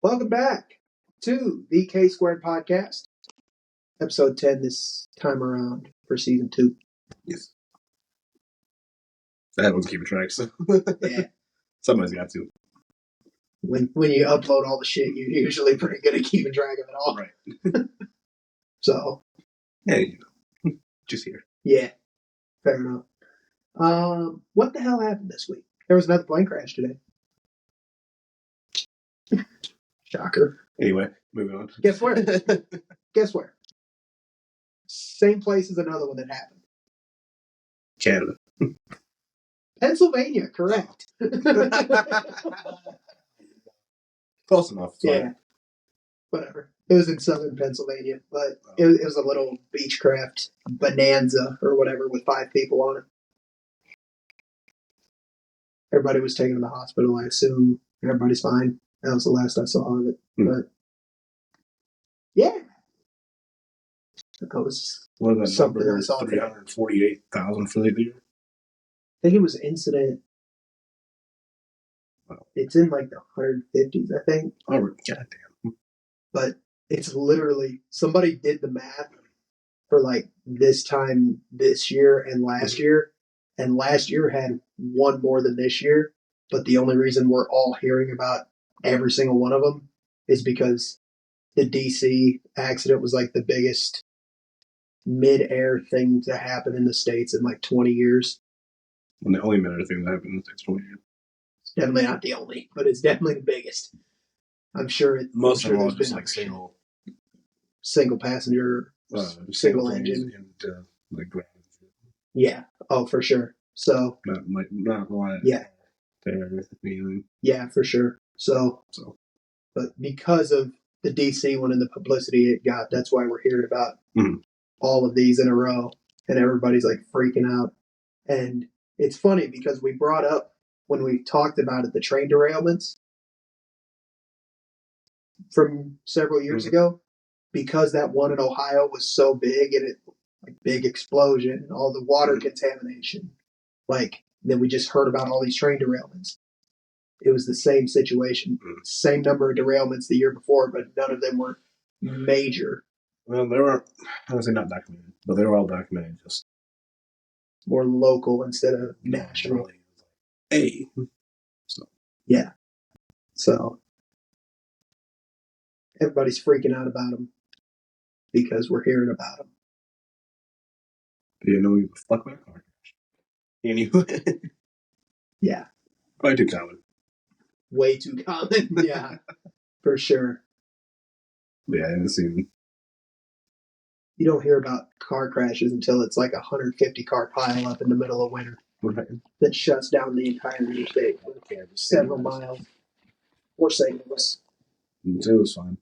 Welcome back to the K Squared Podcast, episode 10 this time around for season 2. Yes. I was keeping track, so Yeah. Somebody's got to. When you upload all the shit, you're usually pretty good at keeping track of it all. Right. So. Hey, just here. Yeah. Fair enough. What the hell happened this week? There was another plane crash today. Shocker. Anyway, moving on. Guess where? Guess where? Same place as another one that happened. Canada. Pennsylvania, correct. Close enough. Yeah. Whatever. It was in southern Pennsylvania, but it was a little Beechcraft Bonanza or whatever with 5 people on it. Everybody was taken to the hospital, I assume. Everybody's fine. That was the last I saw of it. But, yeah. That was something I saw. 348,000 for the year. I think it was incident. Wow. It's in like the 150s, I think. Oh, goddamn. But it's literally, somebody did the math for like this time this year and last year. And last year had one more than this year. But the only reason we're all hearing about every single one of them is because the DC accident was like the biggest mid-air thing to happen in the States in like 20 years. And the only mid-air thing that happened in the next 20 years. It's definitely not the only, but it's definitely the biggest. I'm sure most of them are just like single passenger, single engine. And like ground. Yeah. Oh, for sure. So not why. Yeah. There. Yeah, for sure. So, but because of the DC one and the publicity it got, that's why we're hearing about all of these in a row, and everybody's like freaking out. And it's funny because we brought up when we talked about it, the train derailments from several years ago, because that one in Ohio was so big and it like big explosion and all the water contamination. Like, then we just heard about all these train derailments. It was the same situation, same number of derailments the year before, but none of them were major. Well, they were, I would say not documented, but they were all documented, just more local instead of national. Hey. So. Yeah. So everybody's freaking out about them because we're hearing about them. Do you know you fuck with a car crash? Anyway. Yeah. Way too common. Way too common. Yeah. For sure. Yeah, I haven't seen. You don't hear about car crashes until it's like a 150 car pile up in the middle of winter. Right. That shuts down the entire interstate for several miles. Or St. Louis. It was fine.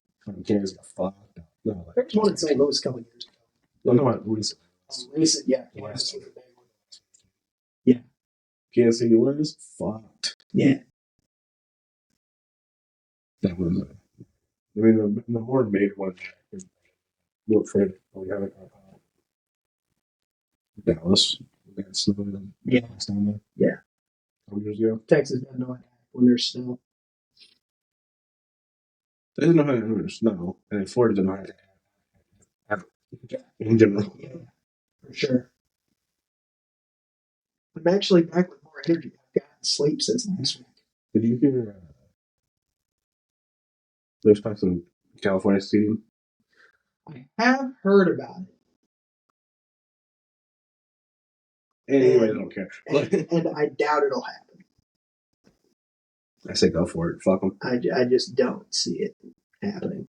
Kansas got fucked up. No, there was one in St. Louis a couple years ago. No, no, what? Recently. Yeah. Yeah. Kansas City was fucked. Yeah. That was. I mean, the more major one. Look for it. We haven't. Dallas. Yeah. Down there. Yeah. A couple years ago. Texas doesn't know when there's snow. They didn't know how to there's snow, and Florida didn't know how to have it in general. Yeah, for sure. I'm actually back with more energy. I've gotten sleep since last week. Did you hear there's talks in California Stadium? I have heard about it. Anyway, I don't care. And I doubt it'll happen. I say go for it. Fuck them. I just don't see it happening.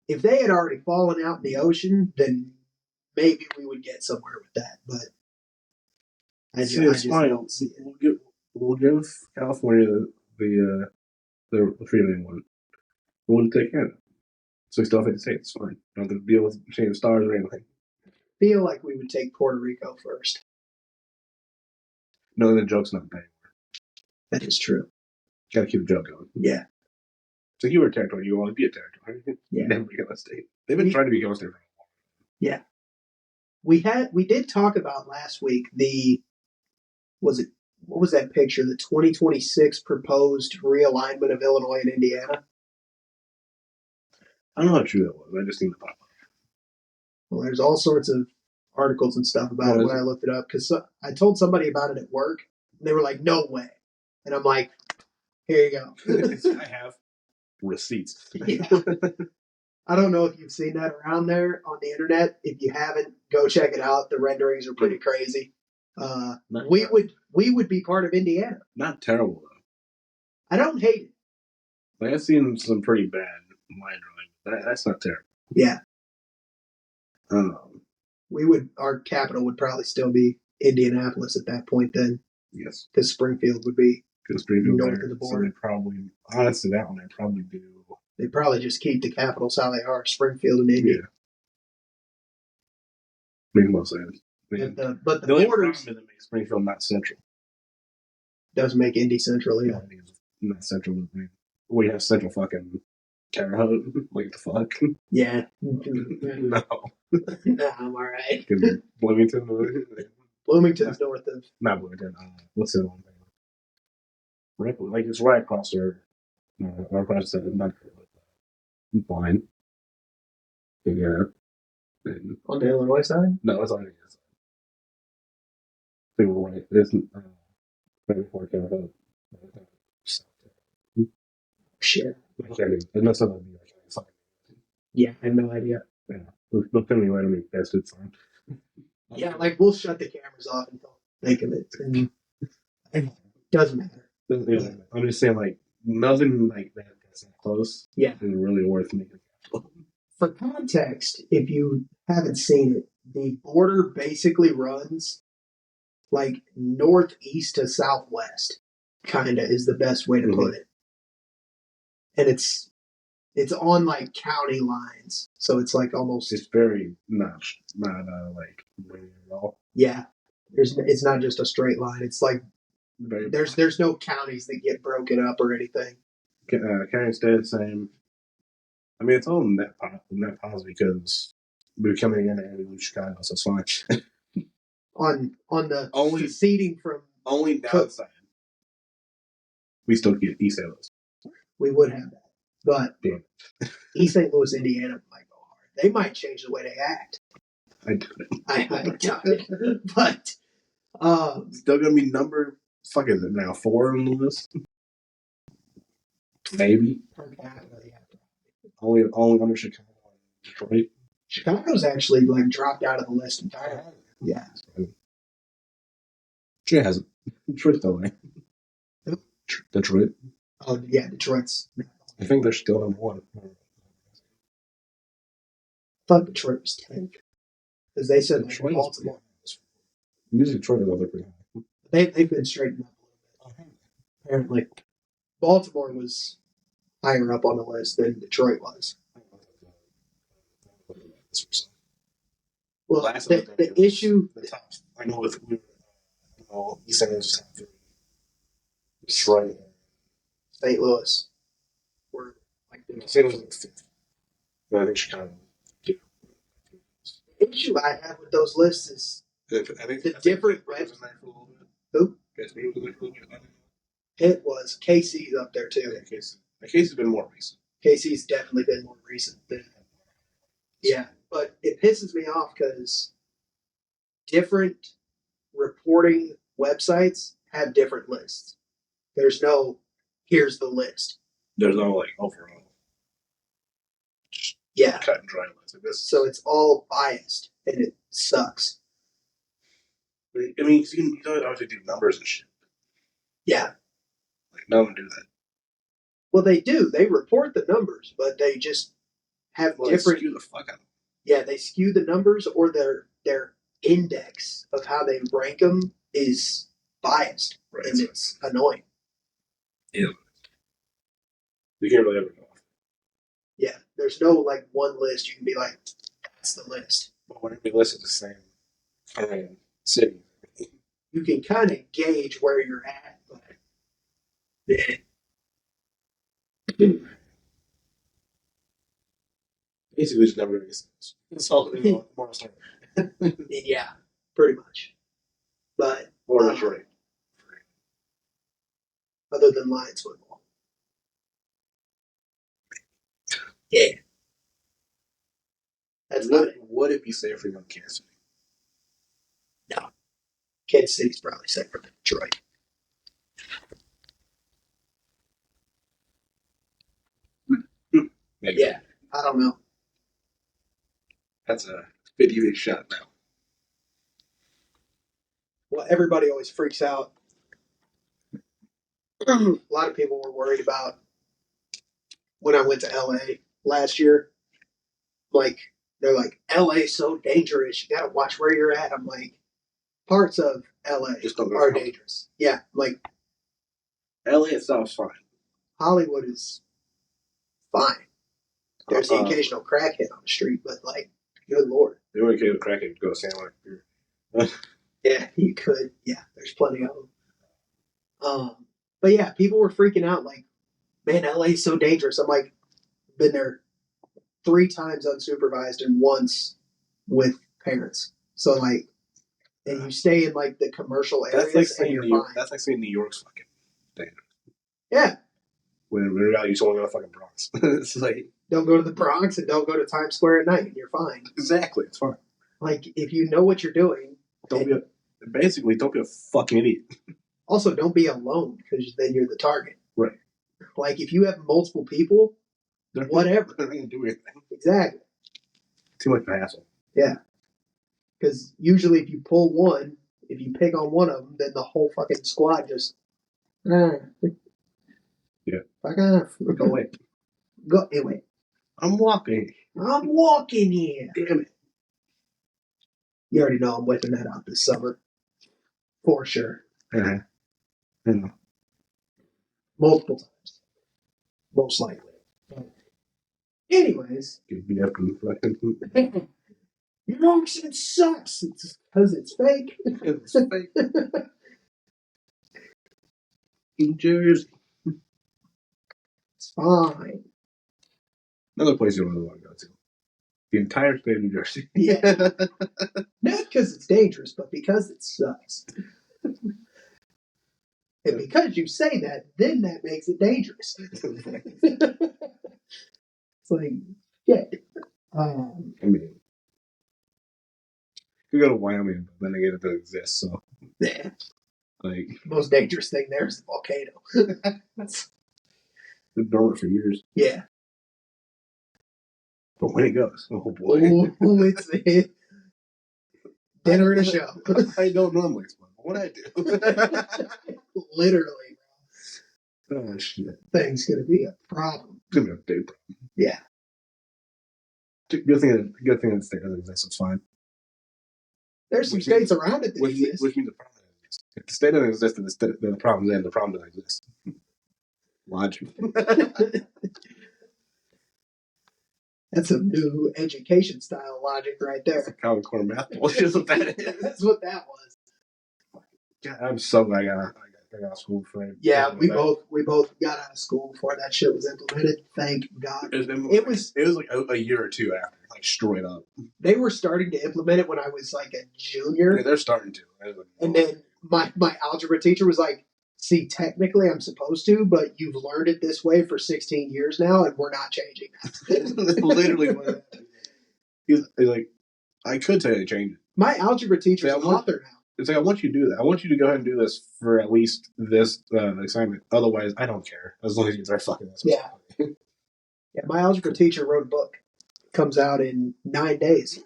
If they had already fallen out in the ocean, then maybe we would get somewhere with that. But I just don't see it. We'll give California the freedom one. We wouldn't take Canada. So we still have to say it's fine. Don't have to deal with changing stars or anything. Feel like we would take Puerto Rico first. No, the joke's not paying. That is true. Gotta keep the joke going. Yeah. So you were a territory, you want to be a territory. Yeah. Never become a state. They've been trying to become a state for a while. Yeah. We did talk about last week what was that picture? The 2026 proposed realignment of Illinois and Indiana. I don't know how true that was. I just seen the pop up. Well, there's all sorts of articles and stuff about it when I looked it up because I told somebody about it at work, and they were like, "No way," and I'm like, "Here you go." I have receipts. Yeah. I don't know if you've seen that around there on the internet. If you haven't, go check it out. The renderings are pretty crazy. We would be part of Indiana. Not terrible though. I don't hate it. Like I've seen some pretty bad line drawing. That's not terrible. Yeah. Um, Our capital would probably still be Indianapolis at that point then. Yes. Because Springfield would be north of the border. So they probably, honestly, that one they probably do. They probably just keep the capitals how they are, Springfield and Indy. Yeah. Makes most sense. But the only borders problem is it makes Springfield not central. Doesn't make Indy central either. Not central. We have central fucking Terre Haute. Like the fuck? Yeah. No. No, I'm alright. Bloomington. Bloomington's north of. Not Bloomington. What's the other one? Right, like it's right across there. Right across the not line. Yeah. On the Illinois side? No, it's on the other side. They were right. It's right before Terre Haute. Shit. Unless I'm fine. Yeah, I have no idea. Yeah. Look at me later, me best it's fine. Yeah, like we'll shut the cameras off and don't think of it. And it doesn't matter. I'm just saying, like, nothing like that's close. Yeah. Is really worth making. For context, if you haven't seen it, the border basically runs like northeast to southwest, kinda is the best way to put it. And it's on like county lines, so it's like almost. It's very not like linear at all. Yeah, it's not just a straight line. It's like there's no counties that get broken up or anything. Counties stay the same. I mean, it's all net positive because we're coming in and we lose Chicago, so it's fine. on the only seceding from only downside, we still get East St. Louis. We would have that, but East St. Louis, Indiana might go hard. They might change the way they act. I doubt it. I doubt it, but still gonna be number. Fuck is it now? 4 on the list? Maybe. Only under Chicago and Detroit. Chicago's actually like dropped out of the list entirely. Yeah. Detroit hasn't. Detroit's still there. Detroit. Oh yeah, Detroit's. I think they're still number 1. I thought Detroit was 10th because they said like Baltimore. Usually Detroit is over pretty high. They've been straightened up a little bit. Apparently, Baltimore was higher up on the list than Detroit was. Well, the issue. The top, I know with East St. Louis top 3. Detroit, St. Louis were like St. Louis was 5th. But I think Chicago. The issue I have with those lists is the different. Who? Pitt was. KC's up there too. Yeah, KC's been more recent. KC's definitely been more recent than. Yeah, but it pisses me off because different reporting websites have different lists. There's no, here's the list. There's no like overall. Yeah. Cut and dry list. So it's all biased and it sucks. I mean, you don't obviously do numbers and shit. Yeah. Like, no one do that. Well, they do. They report the numbers, but they just have different. They skew the fuck out of them. Yeah, they skew the numbers, or their index of how they rank them is biased, right, and it's annoying. Yeah. You can't really ever go off. Yeah, there's no like one list you can be like, that's the list. But when every list is the same city, you can kind of gauge where you're at, but basically just never makes sense. It's all more story. Yeah, pretty much. But or Detroit. Other than Lions football. Yeah. that's not it. Would it be safer than Kansas City? No. Kansas City's probably safer than Detroit. Maybe. Yeah, I don't know. That's a 50-50 shot now. Well, everybody always freaks out. A lot of people were worried about when I went to LA last year. Like, they're like, LA's so dangerous. You got to watch where you're at. I'm like, parts of LA are dangerous. Yeah, like, LA itself's fine. Hollywood is fine. There's the occasional crackhead on the street, but like, good lord. The only kid with crackhead could go to San Juan. Yeah, you could. Yeah, there's plenty of them. But yeah, people were freaking out like, man, LA's so dangerous. I'm like, been there 3 times unsupervised and once with parents. So like, and you stay in like the commercial areas. That's like saying That's like saying New York's fucking dangerous. Yeah. When in reality, you just want to go to fucking Bronx. It's like, don't go to the Bronx and don't go to Times Square at night. You're fine. Exactly, it's fine. Like, if you know what you're doing, don't be a fucking idiot. Also, don't be alone because then you're the target. Right. Like, if you have multiple people, whatever. They're not gonna do anything. Exactly. Too much of a hassle. Yeah. Because usually, if you pull one, if you pick on one of them, then the whole fucking squad just. Yeah. Fuck off. Go away. Go away. I'm walking here. Damn it. You already know I'm whipping that out this summer. For sure. Uh-huh. I know. Multiple times. Most likely. Anyways. Your accent sucks. It's because it's fake. It's fake. New Jersey. It's fine. Another place you really want to go to. The entire state of New Jersey. Yeah. Not because it's dangerous, but because it sucks. And because you say that, then that makes it dangerous. It's like, yeah. I mean, you go to Wyoming, but then again, it doesn't exist, so. Yeah. Like, the most dangerous thing there is the volcano. That's been dormant for years. Yeah. But when it goes, oh boy. Oh, it's it. Dinner and a show. I don't normally explain, but what I do. Literally. Oh, shit. Thing's going to be a problem. It's going to be a big problem. Yeah. Good thing that the state doesn't exist. It's fine. There's some states around it that exist. Which means the problem doesn't exist. If the state doesn't exist, then the problem's in. The problem doesn't exist. Logic. That's a new education style logic right there. That's Common Core math bullshit. Is what that is. That's what that was. God, I'm so glad I got out of school for it. Yeah, we both got out of school before that shit was implemented. Thank God. It was like a year or two after, like straight up. They were starting to implement it when I was like a junior. Yeah, they're starting to. And then my algebra teacher was like, see, technically I'm supposed to, but you've learned it this way for 16 years now, and we're not changing that. Literally what he's like, I could tell you to change it. My algebra teacher's an author now. It's like, I want you to do that. I want you to go ahead and do this for at least this assignment. Otherwise, I don't care. As long as you start fucking this. Yeah. Yeah, my algebra teacher wrote a book. It comes out in 9 days.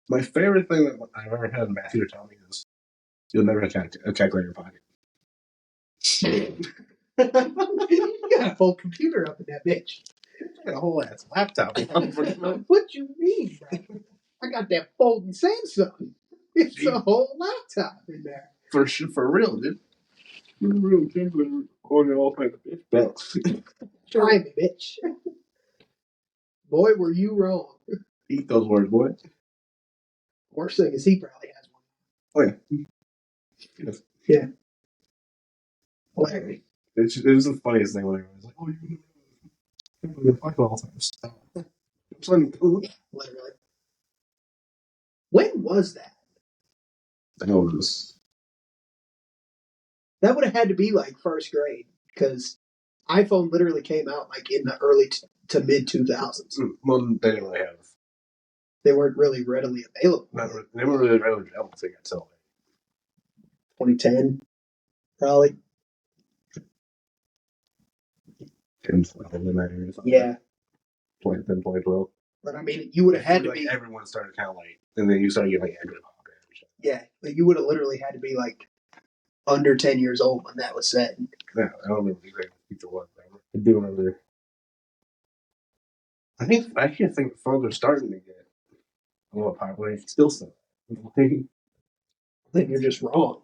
My favorite thing that I've ever had a math teacher tell me is, you'll never have a calculator in your pocket. You got a full computer up in that bitch. I got a whole ass laptop. What you mean, bro? I got that folding Samsung. It's a whole laptop in there. For real, dude. For real, calculator on all kinds of bitch belts. Try me, bitch. Boy, were you wrong. Eat those words, boy. Worst thing is he probably has one. Oh, yeah. Yeah. Hilarious. It was the funniest thing when I was like, oh, you fuck all times. Literally. When was that? That was. That would have had to be like first grade, because iPhone literally came out like in the early to mid 2000s. Well, they didn't really have they weren't really readily available. They weren't really readily available until they got sold. 2010, probably. 10, 11 years. Yeah. 2010, 2012. But I mean, you would have had to like be. Everyone started kind of like, and then you started getting like Android. Yeah, but you would have literally had to be like under 10 years old when that was set. Yeah, I don't remember exactly what the feature was. I do remember. I can't think phones are starting to get a little popular. Still so. Then you're just wrong.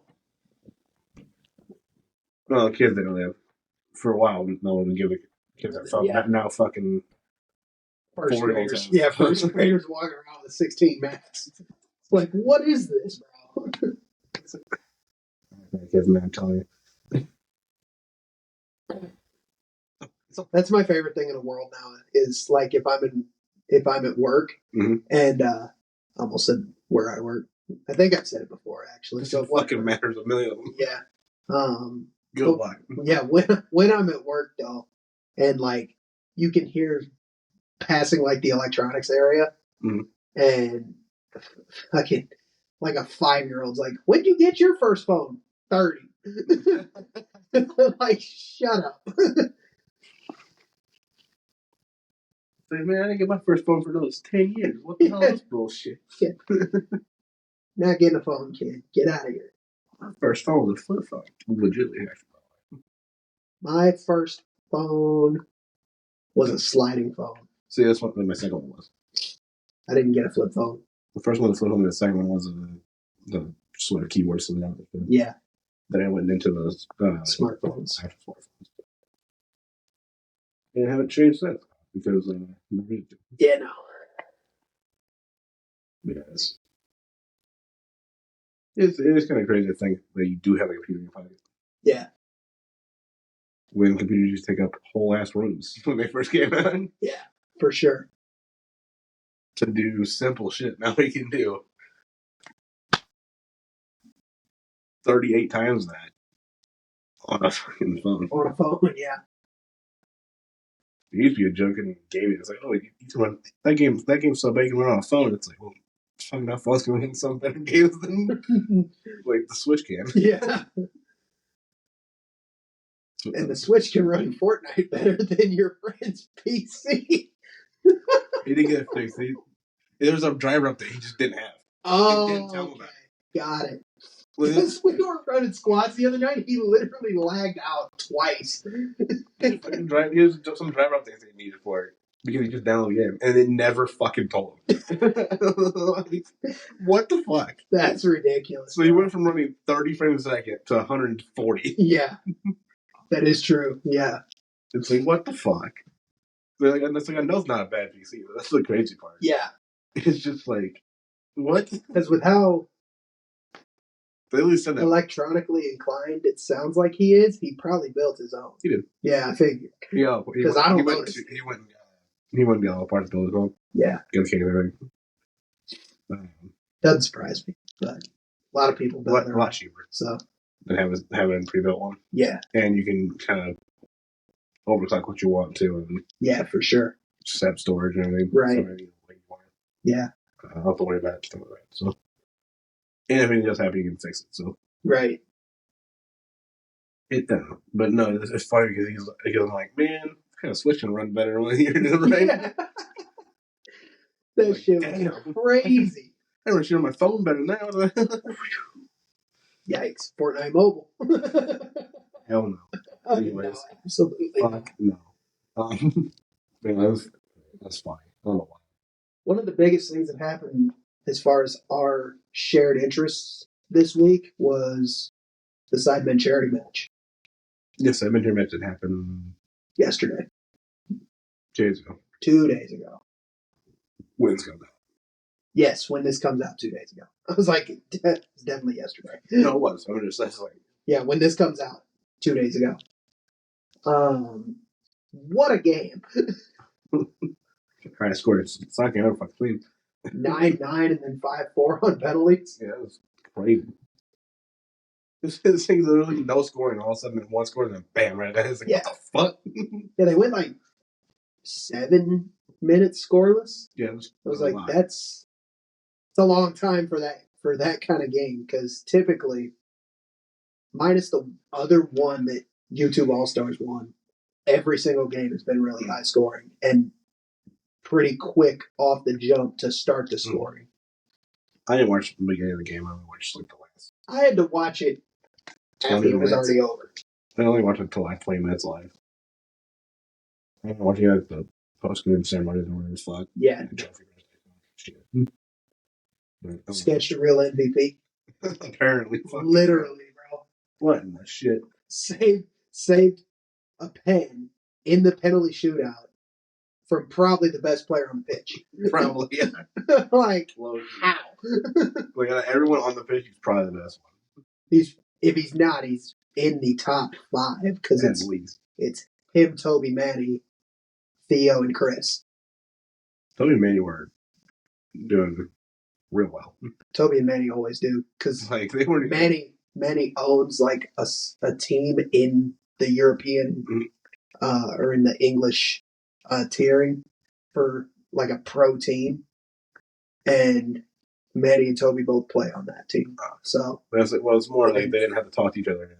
Well, the kids didn't live for a while. No one would give the kids a phone. Yeah. Now fucking first graders. Yeah, first graders walking around with 16 Max. It's like, what is this, bro? Kids, man, I'm telling you. That's my favorite thing in the world now. Is like if I'm at work and I almost said where I work. I think I've said it before actually. So it fucking matters a million of them. Yeah. Good luck. Yeah, when I'm at work though, and like you can hear passing like the electronics area, and fucking like a 5-year-old's like, "When'd you get your first phone?" 30. Like, shut up. Say, man, I didn't get my first phone for those 10 years. What the hell is this bullshit? Yeah. Not getting a phone, kid. Get out of here. My first phone was a flip phone. Legitimately, actually. My first phone was a sliding phone. See, that's what my second one was. I didn't get a flip phone. The first one was a flip phone, and the second one was the sort of keyboard sitting Yeah. Then I went into those smartphones. And I haven't changed since because yeah, no. Yes. It is kind of crazy to think that you do have a computer in your pocket. Yeah. When computers used to take up whole ass rooms when they first came out. Yeah, for sure. To do simple shit now we can do 38 times that on a fucking phone. On a phone, yeah. It used to be a joke in gaming. It's like, oh, you can run that game's so big you can run on a phone. It's like, well, fucking enough phones can win some better games than like the Switch can. Yeah. And the Switch can run Fortnite better than your friend's PC. He didn't get it fixed. There was a driver update he just didn't have. Oh, he didn't tell him about it. Got it. Because we were running squads the other night, he literally lagged out twice. Here's some driver updates that he needed for it. Because he just downloaded the game. And it never fucking told him. What the fuck? That's ridiculous. So he went from running 30 frames a second to 140. Yeah. That is true. Yeah. It's like, what the fuck? Like, I know it's not a bad PC, but that's the crazy part. Yeah. It's just like, what? Because with how they at least said that electronically inclined it sounds like he is, he probably built his own. He did. Yeah, I figured. Yeah, because I don't know. He wouldn't get all the parts built his own. Yeah. Get the everything. Doesn't surprise me, but a lot of people build a lot cheaper. So than having a pre-built one. Yeah. And you can kind of overclock what you want to. And yeah, for sure. Just have storage and everything. Right. Yeah. I don't have to worry about stuff like that. So, and if anything does happen, you can fix it. So. Right. But no, it's funny because he's like, man, kind of Switch can run better when you're doing right. Yeah. That shit was crazy. I run shit on my phone better now. Yikes. Fortnite Mobile. Hell no. Anyways. No, absolutely. Fuck no. Man, that's funny. I don't know why. One of the biggest things that happened as far as our shared interests this week was the Sidemen charity match. Yes, Sidemen charity match that happened yesterday. 2 days ago. 2 days ago. When this comes out. Yes, when this comes out 2 days ago. I was like, it's definitely yesterday. No, it was. I mean, that's like. Yeah, when this comes out 2 days ago. What a game. Trying to score. It's not going to fucking clean. 9-9 and then 5-4 on penalties. Yeah, it was crazy. This thing's literally no scoring. All of a sudden, one score, and then bam, right there. It's like, what the fuck? Yeah, they went like 7 minutes scoreless. Yeah, I was like, that's It's a long time for that kind of game because typically, minus the other one that YouTube All Stars won, every single game has been really high scoring and pretty quick off the jump to start the scoring. I didn't watch the beginning of the game. I only watched like the last. I had to watch it after it was already over. I only watched it until like 20 minutes live. I didn't watch the post-game ceremonies or whatever the fuck. Yeah. Shit. Sketched a real MVP. Apparently. Literally, bro. What in the shit? Saved a pen in the penalty shootout from probably the best player on the pitch. Probably, yeah. Like, how? Like, everyone on the pitch, he's probably the best one. If he's not, he's in the top 5 because it's him, Toby, Manny, Theo, and Chris. Toby and Manny were doing real well. Toby and Manny always do because like they were Manny owns like a team in the European or in the English tiering for like a pro team, and Manny and Toby both play on that team. So it's more like they didn't have to talk to each other or anything.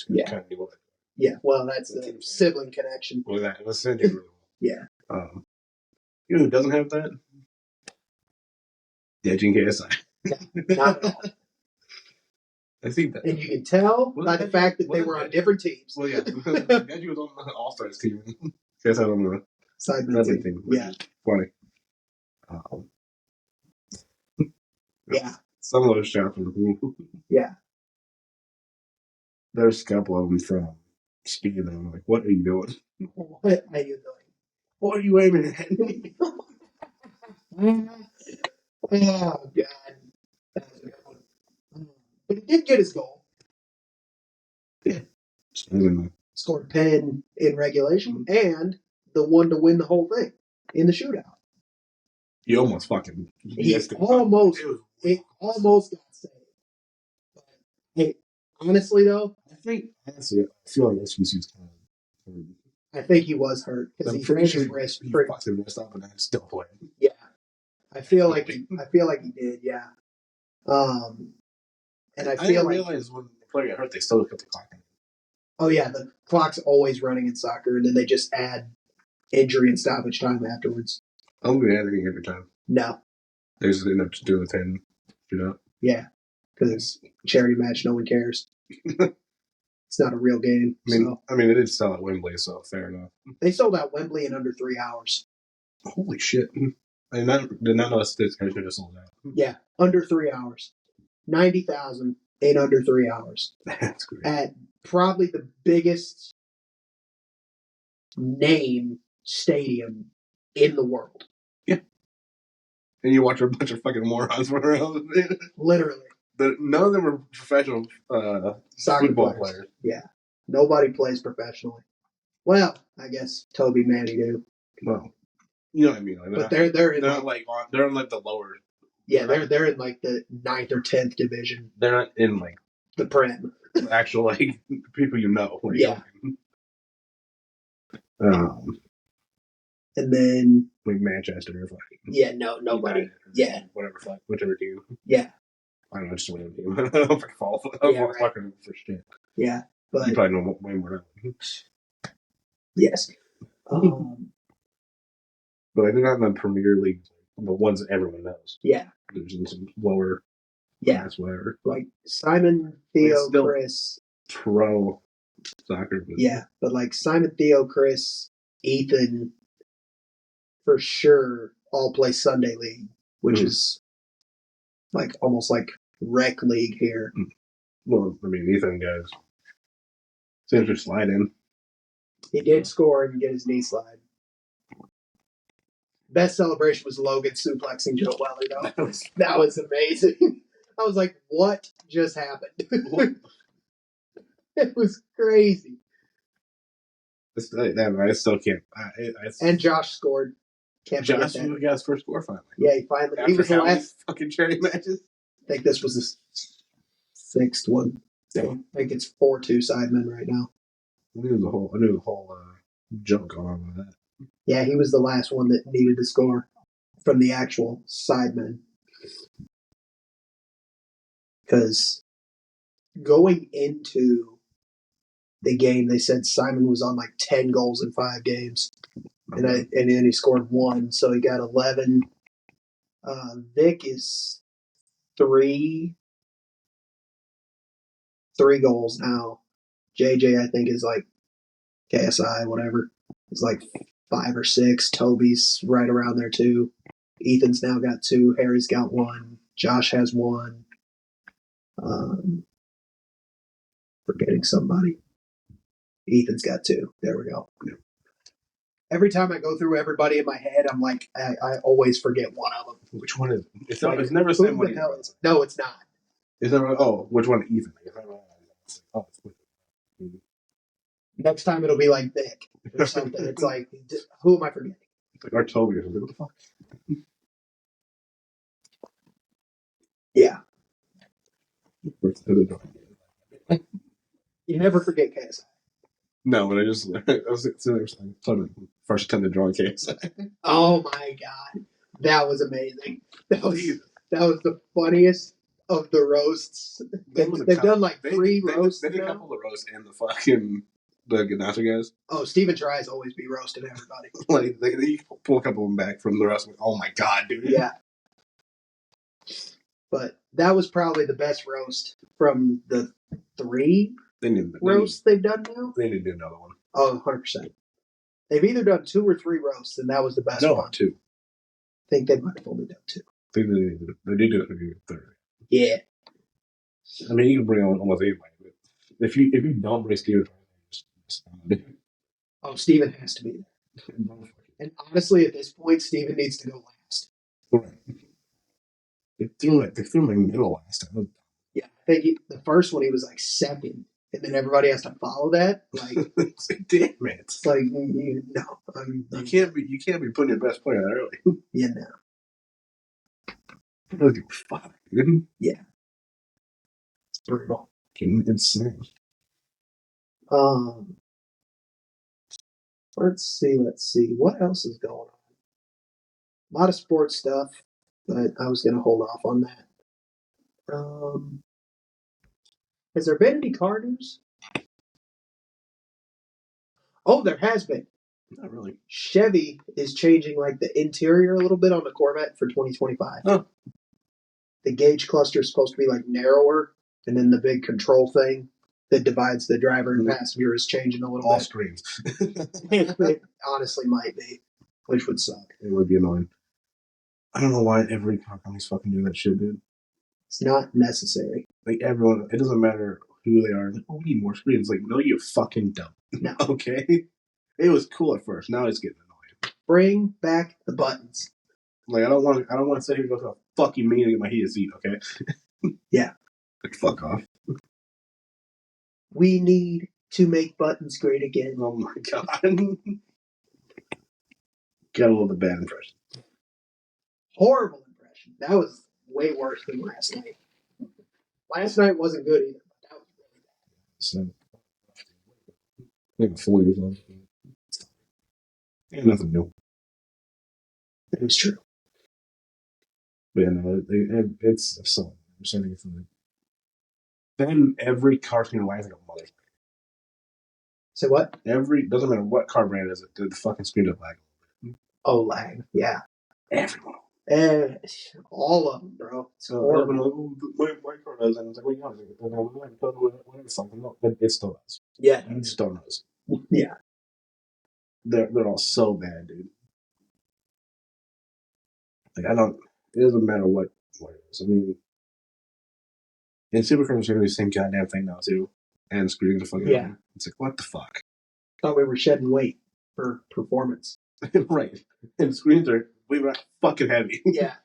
Yeah. Kind of do it. Yeah, well, that's the sibling connection. Well, that was really well. Yeah. You know who doesn't have that? The Edging KSI. Not at all. I think that. And you can tell by the fact that they were on different teams. Well, yeah. Edgy was on the All-Stars team. KSI on the Sidemen team. Yeah. Funny. Yeah. Some of those shots were cool. Yeah. There's a couple of them from Speed, and I'm like, what are you doing? What are you doing? What are you aiming at? Oh, God. But he did get his goal. Yeah. Scored a pen in regulation and the one to win the whole thing in the shootout. He almost fucking. It almost got saved. But, hey, honestly, though, I feel like SVC's kind of. I think he was hurt because he ran his wrist. He fucked his wrist up and then still playing. Yeah, I feel like he did. Yeah, and I feel like realize when the player got hurt, they still cut the clock. Oh yeah, the clock's always running in soccer, and then they just add injury and stoppage time afterwards. I don't think they add anything every time. No, they just end up just doing the 10. You know? Yeah, because it's a charity match. No one cares. It's not a real game. I mean, it did sell at Wembley, so fair enough. They sold out Wembley in under 3 hours. Holy shit! I did not know this guy should have sold out. Yeah, under 3 hours, 90,000 in under 3 hours. That's great. At probably the biggest name stadium in the world. Yeah. And you watch a bunch of fucking morons run around. Literally. None of them are professional soccer football players. Yeah. Nobody plays professionally. Well, I guess Toby Manny do. Well, you know what I mean. Like, but they're in they're in like the lower. Yeah, they're in like the 9th or 10th division. They're not in like the Prem. Actual like people you know. Like, yeah. And then like Manchester or like yeah, nobody. Yeah, whichever team. Yeah, I don't know, just whatever team. I don't fall. I'm fucking for shit. Yeah, but you probably know way more than yes. But I think I'm the Premier League, the ones that everyone knows. Yeah, there's some lower. Yeah, class, whatever. Like Simon, Theo, Chris, pro soccer. Yeah, but like Simon, Theo, Chris, Ethan, for sure, all play Sunday League, which is like almost like rec league here. Well, I mean, Ethan goes. Seems to slide in. He did score and get his knee slide. Best celebration was Logan suplexing Joe Weller, though. That was amazing. I was like, what just happened? It was crazy. I still can't. And Josh scored. Can't Josh got his first score finally. Yeah, he finally. He was the last fucking charity matches. I think this was the 6th one. So I think it's 4-2 Sidemen right now. I knew the whole jump going on with that. Yeah, he was the last one that needed to score from the actual Sidemen. because going into the game, they said Simon was on like 10 goals in 5 games, and then he scored 1, so he got 11. Vic is three goals now. JJ, I think, is like KSI, whatever. It's like 5 or 6. Toby's right around there too. Ethan's now got 2. Harry's got 1. Josh has 1. Forgetting somebody. Ethan's got 2. There we go. Every time I go through everybody in my head, I'm like, I always forget one of them. Which one is it? It's never the same one. No, it's not. It's never. Oh, which one? Ethan. Oh, next time it'll be like Vic or something. It's like, who am I forgetting? It's like Artovia. What the fuck? Yeah. You never forget KSI. No, but I was first attempt to draw KSI. Oh my god, that was amazing. That was the funniest of the roasts. They've done like 3 roasts. They did a couple of roasts and the announcer guys. Oh, Steven tries always be roasting everybody. Like they pull a couple of them back from the rest. Oh my god, dude! Yeah, but that was probably the best roast from the 3 roasts they've done now. They need to do another one. Oh, 100%. They've either done 2 or 3 roasts, and that was the best one. No, 2. I think they might have only done 2. I think they did do a 3rd. Yeah. I mean, you can bring on almost anybody, but if you don't bring Steven, oh, Steven has to be there. And honestly, at this point, Steven needs to go last. Right. They threw him in the middle last time. Yeah, I think the first one he was like 2nd, and then everybody has to follow that. Like, damn it! It's like no, you can't be putting your best player that early. Yeah, no. I don't give a fuck, dude. Yeah, it's brutal. Insane. Let's see. What else is going on? A lot of sports stuff, but I was going to hold off on that. Has there been any car news? Oh, there has been. Not really. Chevy is changing like the interior a little bit on the Corvette for 2025. Oh. The gauge cluster is supposed to be like narrower, and then the big control thing that divides the driver and passenger is changing a little bit. All screens. It honestly might be, which would suck. It would be annoying. I don't know why every car company's fucking doing that shit, dude. It's not necessary. Like everyone, it doesn't matter who they are. Like, oh, we need more screens. Like, no, you fucking don't. No. Okay? It was cool at first. Now it's getting annoying. Bring back the buttons. Like, I don't want to sit here and go to a fucking meeting to get my heated seat, okay? Yeah. Like, fuck off. We need to make buttons great again. Oh my god. Got a little bit bad impression. Horrible impression. That was way worse than last night. Last night wasn't good either, but that was really bad. So, maybe 4 years old. Yeah, nothing new. It was true. But yeah, no, it's so upsetting. Then every car's gonna lag like a mother. Say what? Doesn't matter what car brand is it, the fucking screen does lag. Oh, lag. Yeah. Everyone. All of them, bro. It's horrible. My car does, and it's like, well, yeah, it still does. Yeah. You just don't notice. Yeah. They're all so bad, dude. Like, it doesn't matter what it is. I mean, and Supercars are doing the same goddamn thing now, too. And screens are fucking on. It's like, what the fuck? Thought we were shedding weight for performance. Right. And screens are way not fucking heavy. Yeah.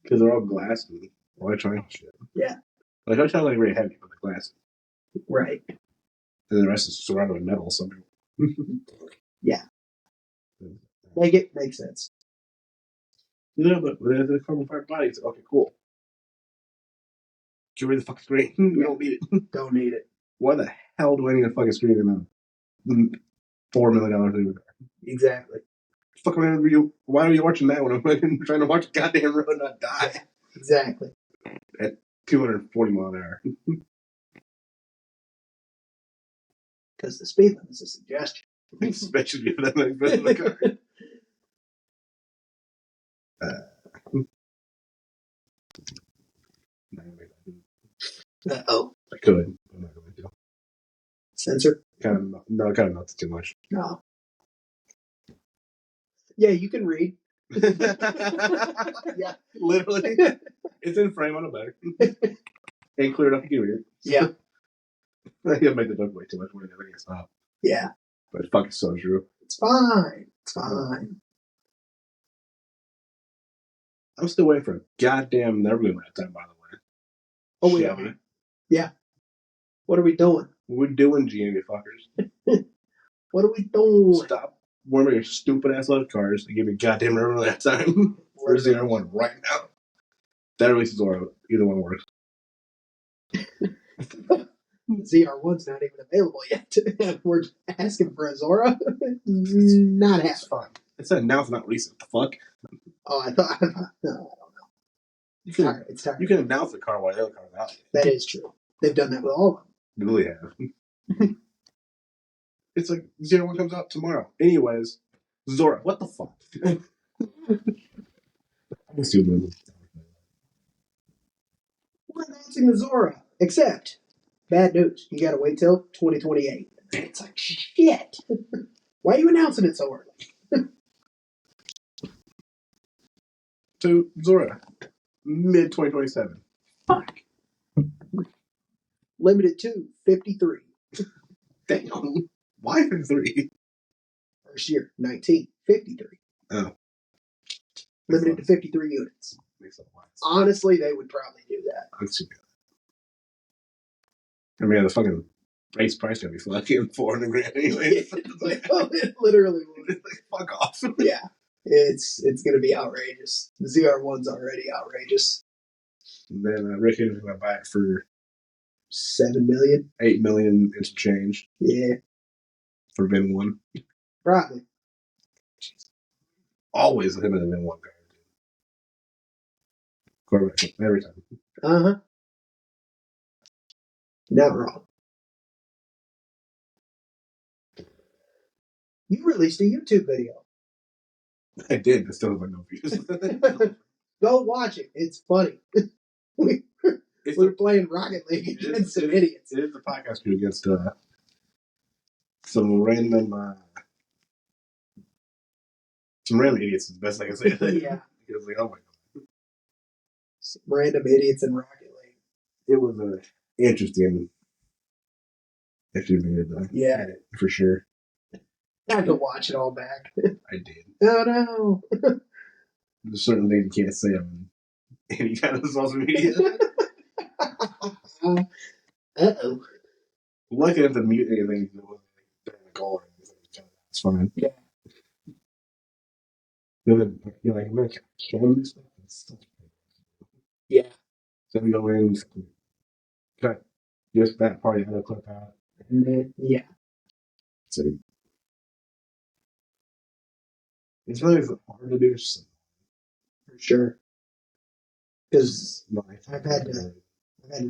Because they're all glass and electronic shit. Yeah. Like, electronics are like very heavy, but the glass. Right. And the rest is surrounded with metal somehow. Yeah. Makes sense. Yeah, but with the carbon fiber body, it's okay, cool. Get rid of the fucking screen. We don't need it. Don't need it. Why the hell do I need a fucking screen in a $4 million video? Exactly. Why are you watching that when I'm trying to watch a goddamn road not die? Exactly. 240 mile an hour. Because the speed limit is a suggestion. Especially if that makes in the car. Uh-oh. I could. I'm not going to. Censor? Kind of not too much. No. Yeah, you can read. Yeah, literally. It's in frame on the back. Ain't clear enough to get it. Yeah. I gotta make the joke way too much when I can't stop. Yeah. But it's fucking so true. It's fine. It's fine. I'm still waiting for a goddamn Neverland that time, by the way. Oh, we are. Yeah. What are we doing? We're doing GME fuckers. What are we doing? Stop one of your stupid ass love cars and give me goddamn Neverland that time. For ZR1 right now. That releases Zora. Either one works. ZR1's not even available yet. We're asking for a Zora. Not It's happening. fine. It's announced, not recent. The fuck? Oh, I thought. No, I don't know. It's tired. You can announce the car while the other car's out. That is true. They've done that with all of them. They really have. It's like ZR1 comes out tomorrow. Anyways, Zora, what the fuck? We're announcing the Zora, except bad news. You gotta wait till 2028. It's like shit. Why are you announcing it so early? To Zora, mid 2027. Fuck. Limited to 53. Damn. Why 53? First year, 1953. Oh. Limited to 53 units. Makes a lot of sense. Honestly, they would probably do that. That's too good. I mean, the fucking base price gonna be fucking 400 grand anyway. It literally would. Like, fuck off. Yeah. It's gonna be outrageous. The ZR1's already outrageous. And then Rick Henry's gonna buy it for $7 million. $8 million and some change. Yeah. For Vin 1. Probably. Always him and the Vin 1 guy. Corvette every time. Uh-huh. Not wrong. You released a YouTube video. I did. I still have no views. Go watch it. It's funny. We're playing Rocket League against some idiots. It is the podcast crew against some random idiots is the best I can say. Yeah. It was like, oh my god. Some random idiots in Rocket League. It was interesting. If you made it though. Yeah. For sure. I had to watch it all back. I did. Oh no. There's certain things you can't say on any kind of social media. Uh-oh. Lucky enough to mute anything that wasn't during the call. It's fine. Yeah. You're like, man, can I do stuff? Yeah. So we go in, cut just that part of the clip out. And then, yeah. So it's really hard to do. So. For sure. Because I've had to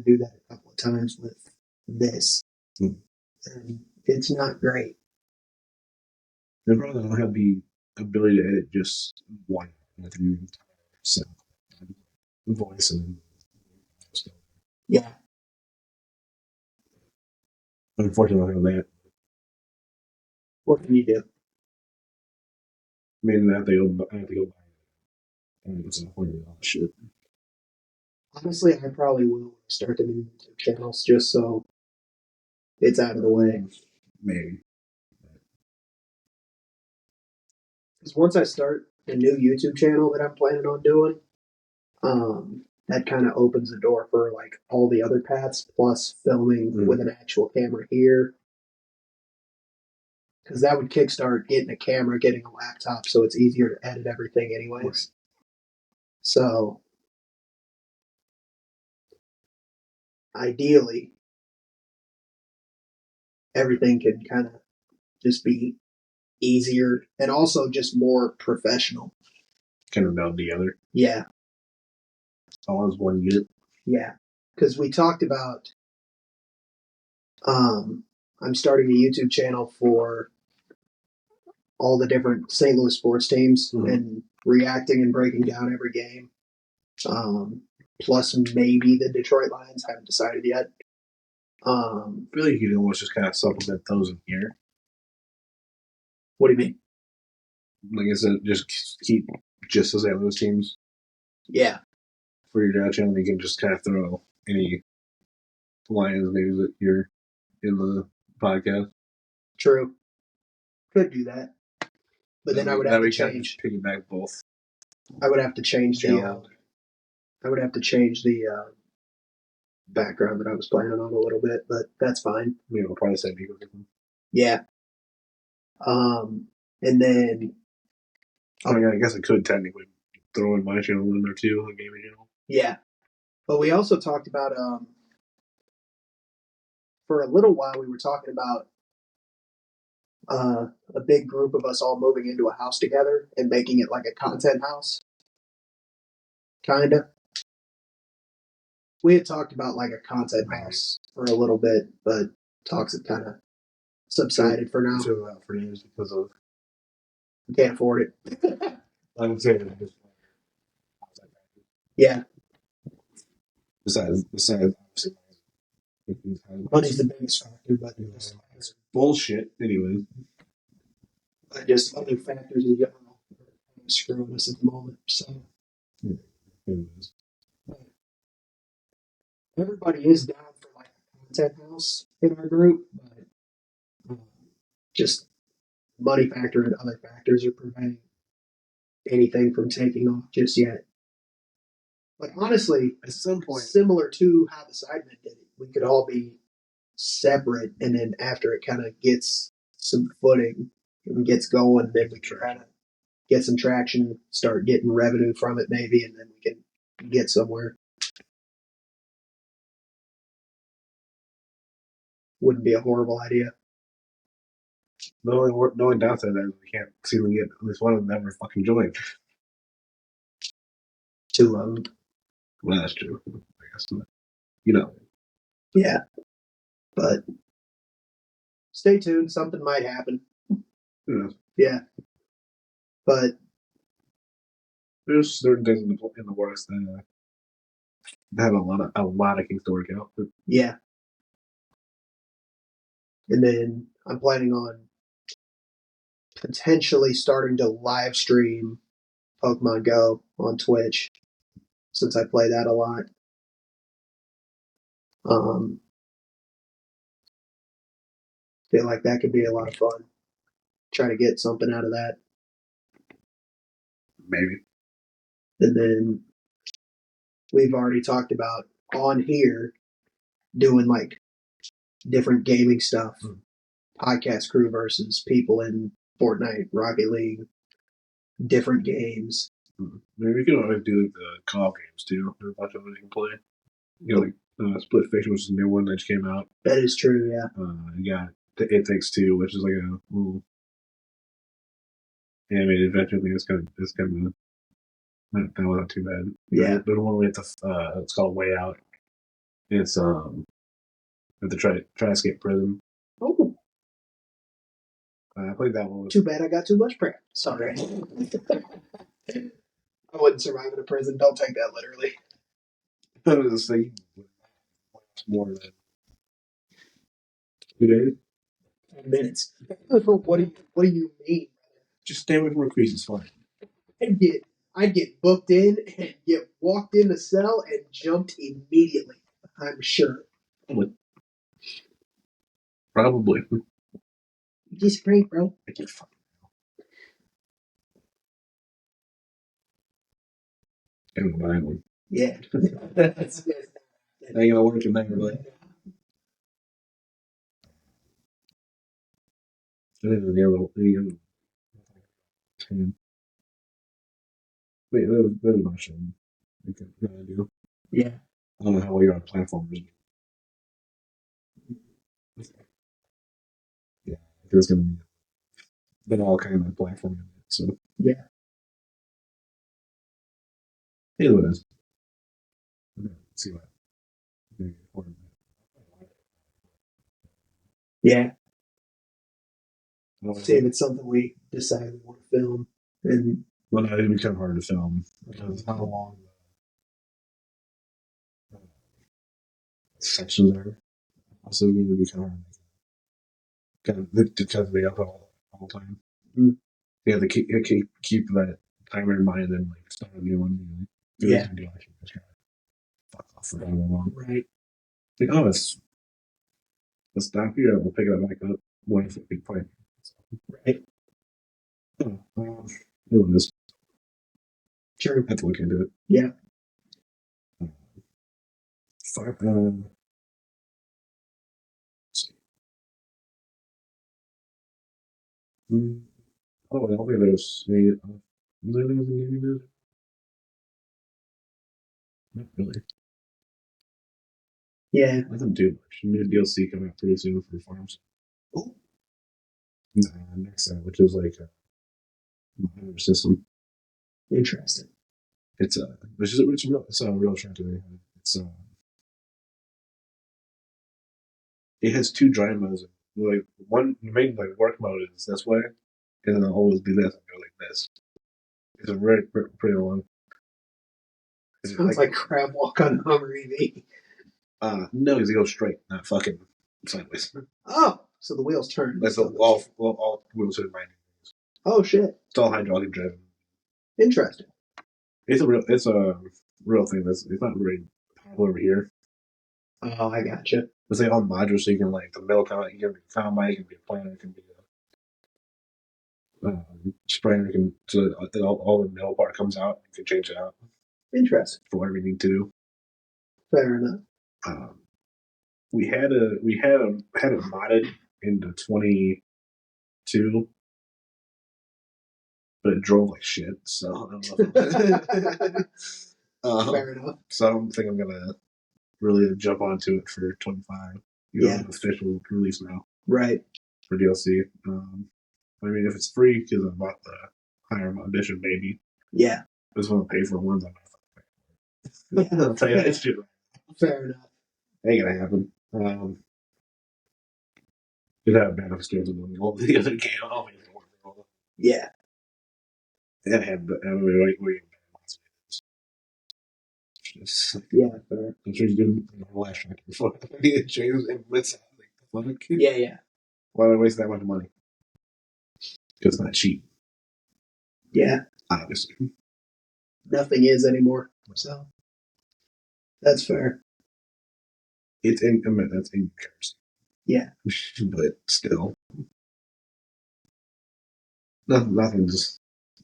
do that a couple of times with this. And it's not great. They probably don't have the ability to edit just one. You have to do sound, voice, and stuff. Yeah. Unfortunately, on that. What can you do? I mean, I have to go buy it. And it's all shit. Honestly, I probably will start the new YouTube channels just so it's out of the way. Maybe. Because once I start the new YouTube channel that I'm planning on doing, that kind of opens the door for like all the other paths, plus filming with an actual camera here. Because that would kickstart getting a camera, getting a laptop, so it's easier to edit everything anyways. Right. So, ideally, everything can kind of just be easier and also just more professional. Kind of meld together. Yeah. All as one unit. Yeah. because we talked about I'm starting a YouTube channel for all the different St. Louis sports teams and reacting and breaking down every game. Plus maybe the Detroit Lions. Haven't decided yet. I feel like you can almost just kind of supplement those in here. What do you mean? Like I said, just keep just the St. Louis teams. Yeah. For your dad channel, you can just kind of throw any Lions maybe that you're in the podcast. True. Could do that. But then I would have to change. Piggyback both. I would have to change the. I would have to change the background that I was planning on a little bit, but that's fine. You know, probably say people. Yeah. And then. I mean, I guess I could technically throw in my channel in there too, a gaming channel. Yeah, but we also talked about for a little while we were talking about a big group of us all moving into a house together and making it like a content house. Kinda. We had talked about like a content house for a little bit, but talks have kind of subsided for now. So out for years because of we can't afford it. I'm saying it. Yeah. Besides, obviously, money's the biggest factor, but it's bullshit anyway. Just other factors in general are screwing us at the moment. So. Anyways. Everybody is down for like a content house in our group, but just money factor and other factors are preventing anything from taking off just yet. Like honestly, at some point, similar to how the Sidemen did it, we could all be separate, and then after it kind of gets some footing and gets going, then we try to get some traction, start getting revenue from it maybe, and then we can get somewhere. Wouldn't be a horrible idea. The only downside is we can't seem to get at least one of them ever fucking joined. Two of them. Well, that's true. I guess. You know. Yeah. But stay tuned. Something might happen. Yeah. But there's certain things in the works that have a lot of things to work out. But. Yeah. And then I'm planning on potentially starting to live stream Pokemon Go on Twitch since I play that a lot. Feel like that could be a lot of fun. Try to get something out of that. Maybe. And then we've already talked about on here doing like different gaming stuff. Podcast crew versus people in Fortnite, Rocket League, different games. Maybe we can always do like the co-op games too. There's a bunch of them you can play. You know, like Split Fiction, which is a new one that just came out. That is true, yeah. You got the It Takes Two, which is like a little animated adventure thing. It's kind of that wasn't too bad. Yeah. There's one with it's called Way Out. It's you have to try to escape prison. Oh. I played that one. Too bad I got too much prep. Sorry. I wouldn't survive in a prison. Don't take that literally. I was just thinking more than 2 days. 10 minutes. What do you mean? Just stay away from recruits. It's fine. I'd get booked in and get walked in the cell and jumped immediately. I'm sure. Probably. Just great, bro. I can't fucking know. Yeah. That's ain't gonna work in there, but I think the other wait, that is my show. We can do. Yeah. I don't know how well you're on platforms. Yeah, there's gonna be been all kind of platform. So yeah. Anyways, let's see what. Yeah. See if it's something we decide we want to film. And well, no, it'd become hard to film because how long the sections are. Also, going to become hard. Kind of because they up all the time. Mm. You have to keep that timer in mind and like start a new one. Yeah. Do actually just try to fuck off for how long. Right. Like, oh, let's stop here. We'll pick it back up when we play. Right. Oh, it was. True. I have to look into it. Yeah. Fuck. See. Oh, I don't think there's any. Is there anything else in gaming news? Not really. Yeah. Nothing too much. New DLC coming out pretty soon for Farms. Ooh. Next, which is like a minor system. Interesting. It's a real strategy. It has two drive modes. Like one main like work mode is this way, and then I'll always do this and go like this. It's a pretty long. Sounds like crab walk on Hummer EV. No, because it goes straight, not fucking sideways. Oh, so the wheels turn. That's all wheels are 90 degrees. Oh shit! It's all hydraulic driven. Interesting. It's a real thing. It's not very popular over here. Oh, I gotcha. It's like all modular, so you can like the middle comment. You can be a combine, it can be a planner, it can be a sprayer. You can so that all the middle part comes out. You can change it out. Interesting. For whatever you need to do. Fair enough. We had it modded into 22, but it drove like shit. So I don't know. Fair enough. So I don't think I'm gonna really jump onto it for 25. Yeah. Official release now. Right. For DLC. I mean, if it's free because I bought the higher edition, maybe. Yeah. I just want to pay for ones I'm not. Yeah. I'll tell you that shit. Fair enough. Ain't gonna happen. It had bad experience with the other game. Yeah. It had yeah, fair. I'm sure you didn't last track before. I need to change implements. Yeah. Why would I waste that much money? Because it's not cheap. Yeah. Obviously. Nothing is anymore. So that's fair. That's in comparison. Yeah. But still. Nothing's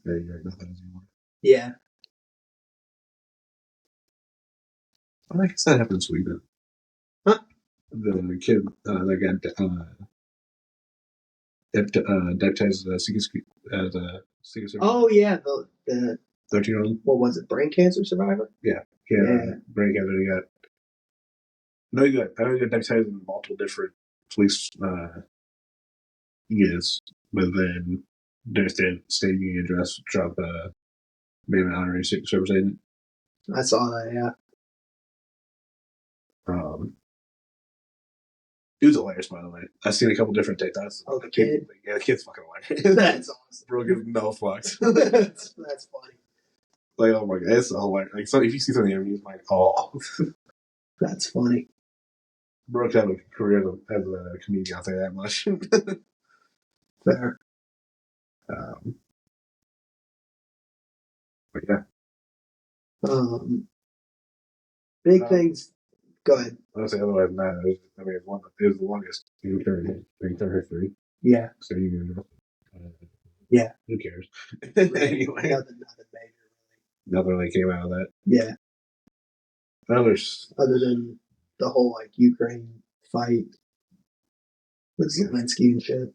nothing anymore. Yeah. I guess that happened in Sweden. Huh? The kid that got deputized as a secret service. Oh yeah, the 13-year-old. What was it? Brain cancer survivor? Yeah. Brain cancer. I know he got deputized in multiple different police units, but then their state union address dropped name an honorary secret service agent. I saw that. Yeah. It was hilarious, by the way. I've seen a couple different TikToks. Oh, the kid? Yeah, the kid's fucking hilarious. That's awesome. Bro gives no fucks. that's funny. Like, oh my god, it's hilarious. Like, so if you see some of the interviews, like, oh. That's funny. Bro could have a career as a comedian, I'll say that much. Fair. But yeah. Big things. Go ahead. I would say otherwise than that. It was the longest in history. Yeah. So you know. Yeah. Who cares? Anyway. Nothing major. Nothing really came out of that. Yeah. Other than the whole like Ukraine fight with Zelensky and shit.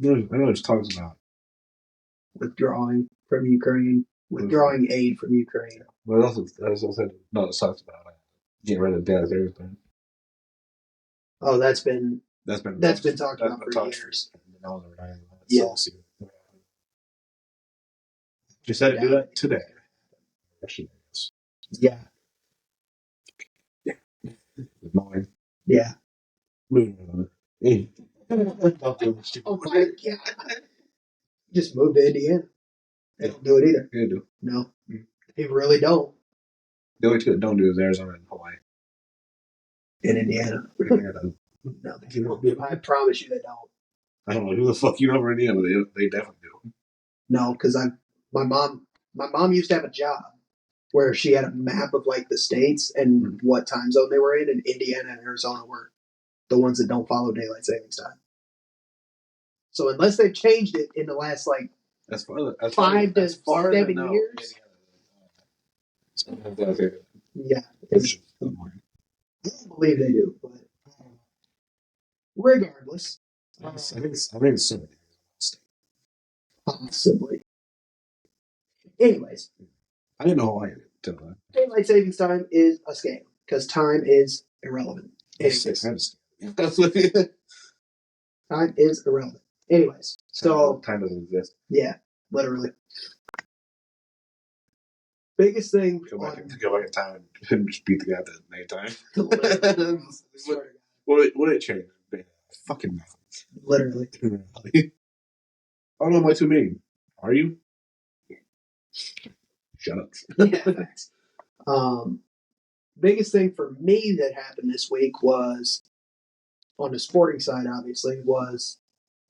I know there's talks about withdrawing from Ukraine, withdrawing aid from Ukraine. Well, also said no, it talks about getting rid of debt and everything. Oh, that's been talked about for years. Yeah. Just had to do that today. Yeah. Annoying. Yeah. Oh my god! Just move to Indiana. They don't do it either. They do. No, they really don't. The only two that don't do is Arizona and Hawaii. In Indiana. No, they don't. I promise you they don't. I don't know who the fuck you know over Indiana, but they definitely do. No, because my mom used to have a job where she had a map of like the states and what time zone they were in, and Indiana and Arizona were the ones that don't follow daylight savings time. So unless they've changed it in the last like As far as 5 to as far 7 years, yeah, I don't believe they do. But regardless, I think it's so. possibly. Anyways, I didn't know Hawaii until that. daylight savings time is a scam because time is irrelevant. Anyways, time is irrelevant. Anyways, so time doesn't exist. yeah, literally. Biggest thing. Go back in time and just beat the guy at the nighttime. What did it change? Fucking nothing. Literally. Oh no, am I too mean? Are you? Shut up. Yeah, thanks. Biggest thing for me that happened this week was on the sporting side, obviously, was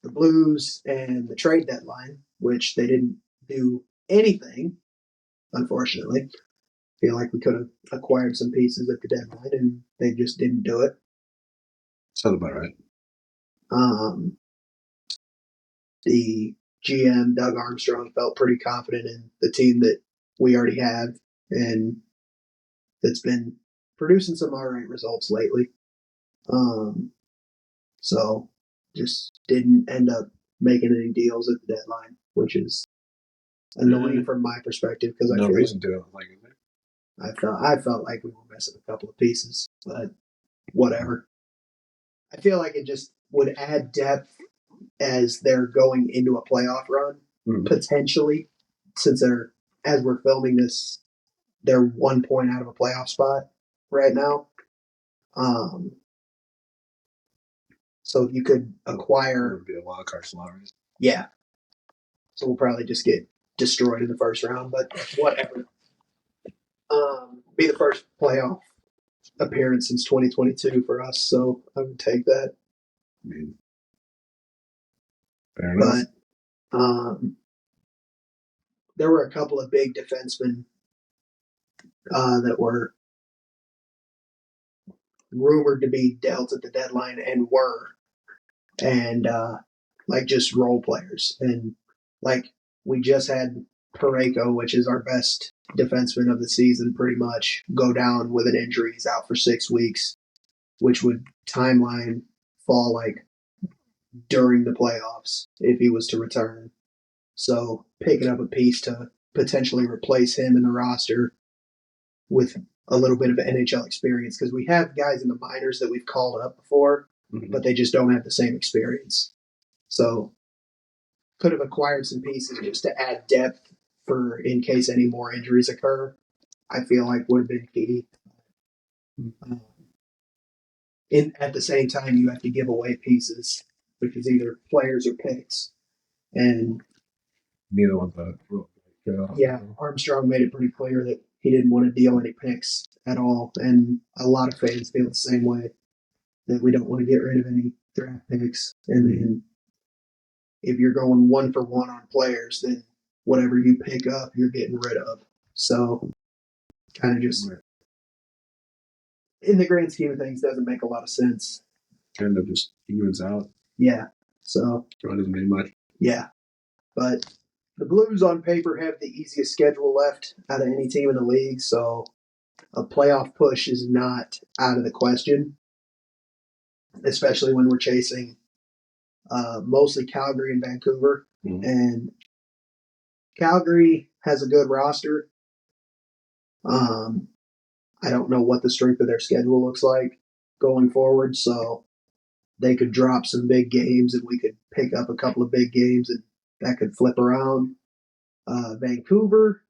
the Blues and the trade deadline, which they didn't do anything, unfortunately. Feel like we could have acquired some pieces at the deadline and they just didn't do it. Sounds about right. The GM, Doug Armstrong, felt pretty confident in the team that we already have and that's been producing some alright results lately. So just didn't end up making any deals at the deadline, which is annoying from my perspective because no reason to. I felt like we were missing a couple of pieces, but whatever. I feel like it just would add depth as they're going into a playoff run, potentially, since as we're filming this, they're 1 point out of a playoff spot right now. So you could acquire. It would be a wild card lottery. Yeah. So we'll probably just get destroyed in the first round, but whatever. Be the first playoff appearance since 2022 for us, so I would take that. I mean, fair enough. But there were a couple of big defensemen that were rumored to be dealt at the deadline and were, and like just role players. And like we just had Pareko, which is our best defenseman of the season, pretty much go down with an injury. He's out for 6 weeks, which would timeline fall like during the playoffs if he was to return. So picking up a piece to potentially replace him in the roster with a little bit of NHL experience, because we have guys in the minors that we've called up before, but they just don't have the same experience. So could have acquired some pieces just to add depth for in case any more injuries occur. I feel like would have been key. At the same time, you have to give away pieces, which is either players or picks. And neither one's a yeah, Armstrong made it pretty clear that he didn't want to deal any picks at all. And a lot of fans feel the same way, that we don't want to get rid of any draft picks. And then if you're going 1-for-1 on players, then whatever you pick up, you're getting rid of. So kind of just, in the grand scheme of things, doesn't make a lot of sense. Kind of just evens out. Yeah. So it doesn't mean much. Yeah. But the Blues on paper have the easiest schedule left out of any team in the league, so a playoff push is not out of the question, especially when we're chasing mostly Calgary and Vancouver. And Calgary has a good roster. I don't know what the strength of their schedule looks like going forward, so they could drop some big games and we could pick up a couple of big games and that could flip around. Vancouver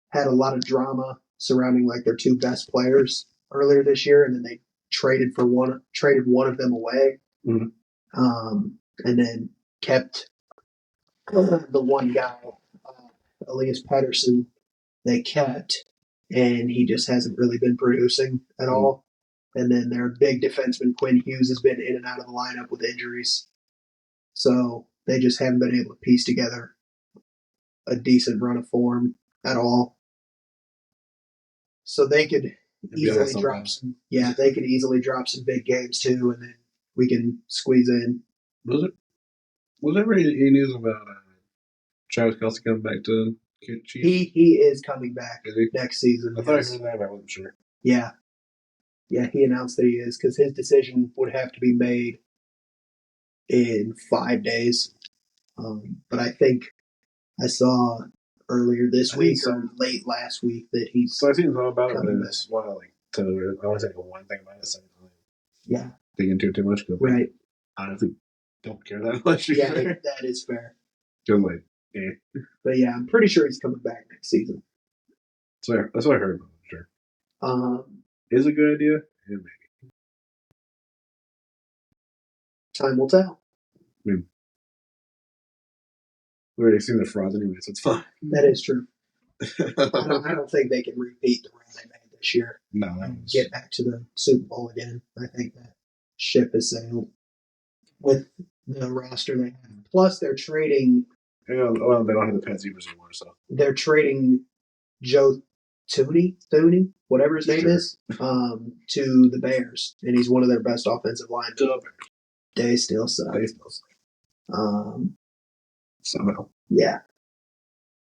had a lot of drama surrounding like their two best players earlier this year, and then they traded one of them away, and then kept the one guy, Elias Pettersson, they kept, and he just hasn't really been producing at all. And then their big defenseman Quinn Hughes has been in and out of the lineup with injuries, so they just haven't been able to piece together a decent run of form at all. So they could easily drop some. Yeah, they could easily drop some big games too, and then we can squeeze in. Was there any news about Travis Kelce coming back to Chiefs? He is coming back next season. I thought I heard that, but I wasn't sure. Yeah, he announced that he is because his decision would have to be made in 5 days. But I think I saw earlier this week or late last week that he's. So I seen something about it, but it's I want to say one thing about it. Yeah. Dig into it too much. Right. I honestly don't care that much. Yeah, that is fair. Just like, yeah. But yeah, I'm pretty sure he's coming back next season. So that's what I heard about it, sure. Is it a good idea? Yeah, maybe. Time will tell. I mean, we already seen the frauds anyway, so it's fine. That is true. I don't think they can repeat the run they made this year. No, get back to the Super Bowl again. I think that ship has sailed with the roster they have. Plus, they're trading. Yeah, well, they don't have the Pat Zebras anymore, so they're trading Joe Thuney, whatever his name is, to the Bears, and he's one of their best offensive linemen. They still suck. Somehow. Yeah.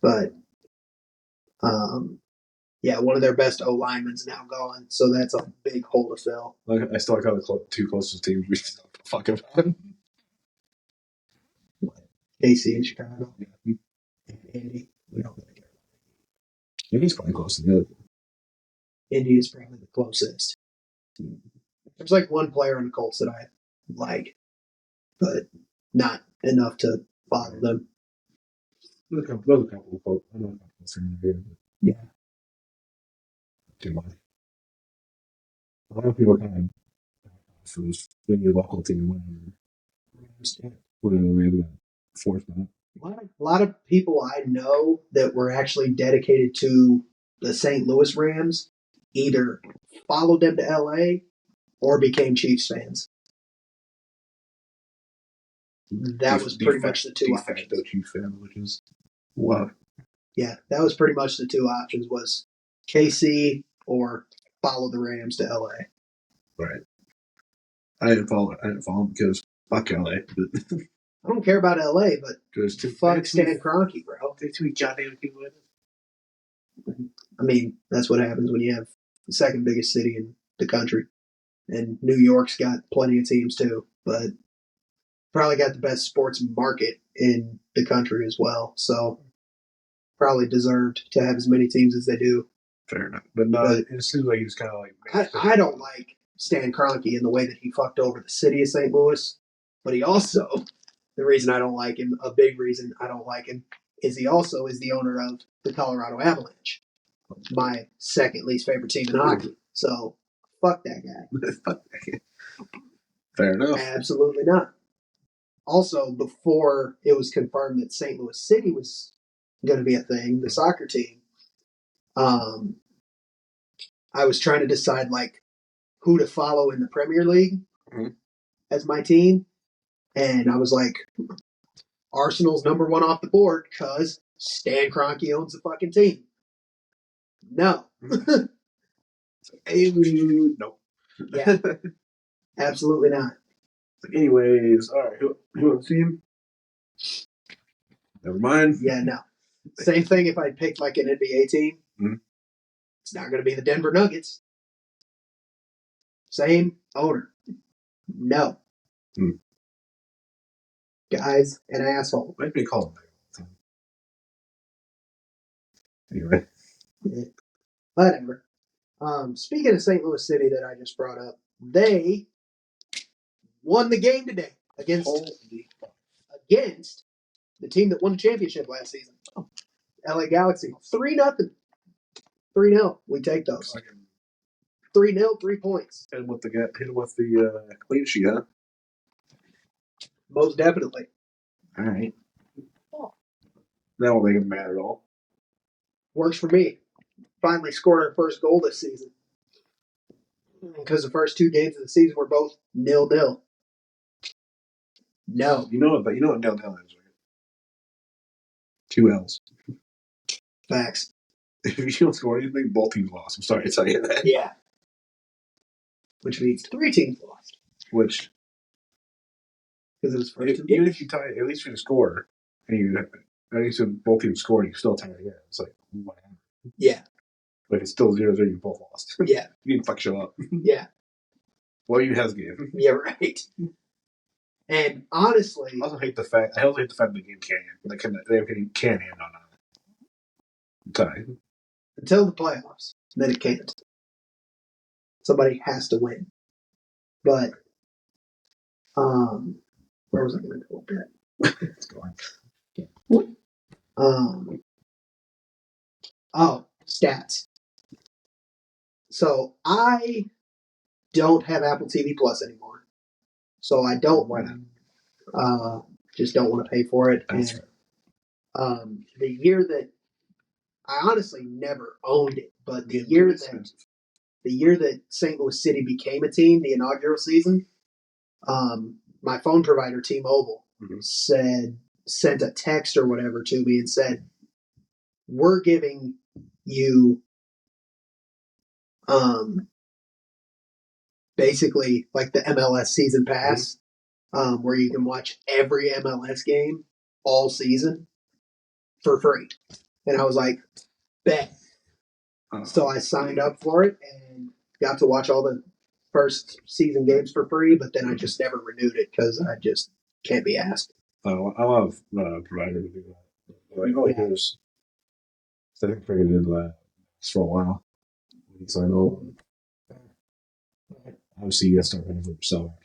But, yeah, one of their best O linemen's now gone, so that's a big hole to fill. I still like how the two closest teams we still fuck about. KC in Chicago. Yeah. Indy. We don't really care. Indy's probably close to the other. Indy is probably the closest. There's like one player on the Colts that I like, but not enough to bother them. There's a couple of folks. I don't know if I'm in here, but yeah. Too much. A lot of people kind of who's when your local team wouldn't really force that. A lot of people I know that were actually dedicated to the St. Louis Rams either followed them to LA or became Chiefs fans. That was pretty much the two options. Chiefs fan, which is wow. Yeah, that was pretty much the two options: was KC or follow the Rams to LA. Right. I didn't follow them because fuck LA. But I don't care about LA, but fuck Stan Kroenke, bro. They too goddamn people. I mean, that's what happens when you have the second biggest city in the country, and New York's got plenty of teams too, but probably got the best sports market in the country as well. So probably deserved to have as many teams as they do. Fair enough, but no, it seems like he's kind of like. I don't like Stan Kroenke in the way that he fucked over the city of St. Louis, but he also, the reason I don't like him, a big reason I don't like him, is he also is the owner of the Colorado Avalanche, my second least favorite team in hockey. So fuck that guy. Fuck that guy. Fair enough. Absolutely not. Also, before it was confirmed that St. Louis City was going to be a thing, the soccer team, I was trying to decide like who to follow in the Premier League as my team, and I was like, Arsenal's number one off the board because Stan Kroenke owns the fucking team. No. Nope. Yeah. Absolutely not. Anyways, all right. Who on the team? Never mind. Yeah, no. Same thing if I picked like an NBA team. It's not going to be the Denver Nuggets. Same owner. No. Guy's an asshole. Might be called that. Anyway. Yeah. Whatever. Speaking of St. Louis City that I just brought up, they won the game today against the team that won the championship last season. LA Galaxy. 3-0. 3-0. We take those. 3-0, 3 points. Hit him with the clean sheet, huh? Most definitely. All right. That won't make him mad at all. Works for me. Finally scored our first goal this season. Because the first 2 games of the season were both 0-0. No. You know what 0-0 is, right? 2 L's. Facts. If you don't score anything, both teams lost. I'm sorry to tell you that. Yeah. Which means 3 teams lost. Which, because it was first two even games. if you tie, at least you score, and you at least if both teams scored, you still tie again. It's like whatever. Yeah. But if it's still 0-0, you both lost. Yeah. You didn't fuck show up. Yeah. Well, you has game. Yeah, right. And honestly, I also hate the fact the game can't end on a tie. Until the playoffs, then it can't. Somebody has to win. But where was I going to go with that? It's going. Stats. So I don't have Apple TV Plus anymore. So I don't. Why not? Just don't want to pay for it. That's and the year that I honestly never owned it, but the year that St. Louis City became a team, the inaugural season, my phone provider, T-Mobile, sent a text or whatever to me and said, "We're giving you basically like the MLS season pass, where you can watch every MLS game all season for free." And I was like, bet. So I signed up for it and got to watch all the first season games for free, but then I just never renewed it because I just can't be asked. I love providers to do that. Like, oh, here's. I think I did that for a while. So I know. Obviously, you got to start paying for yourself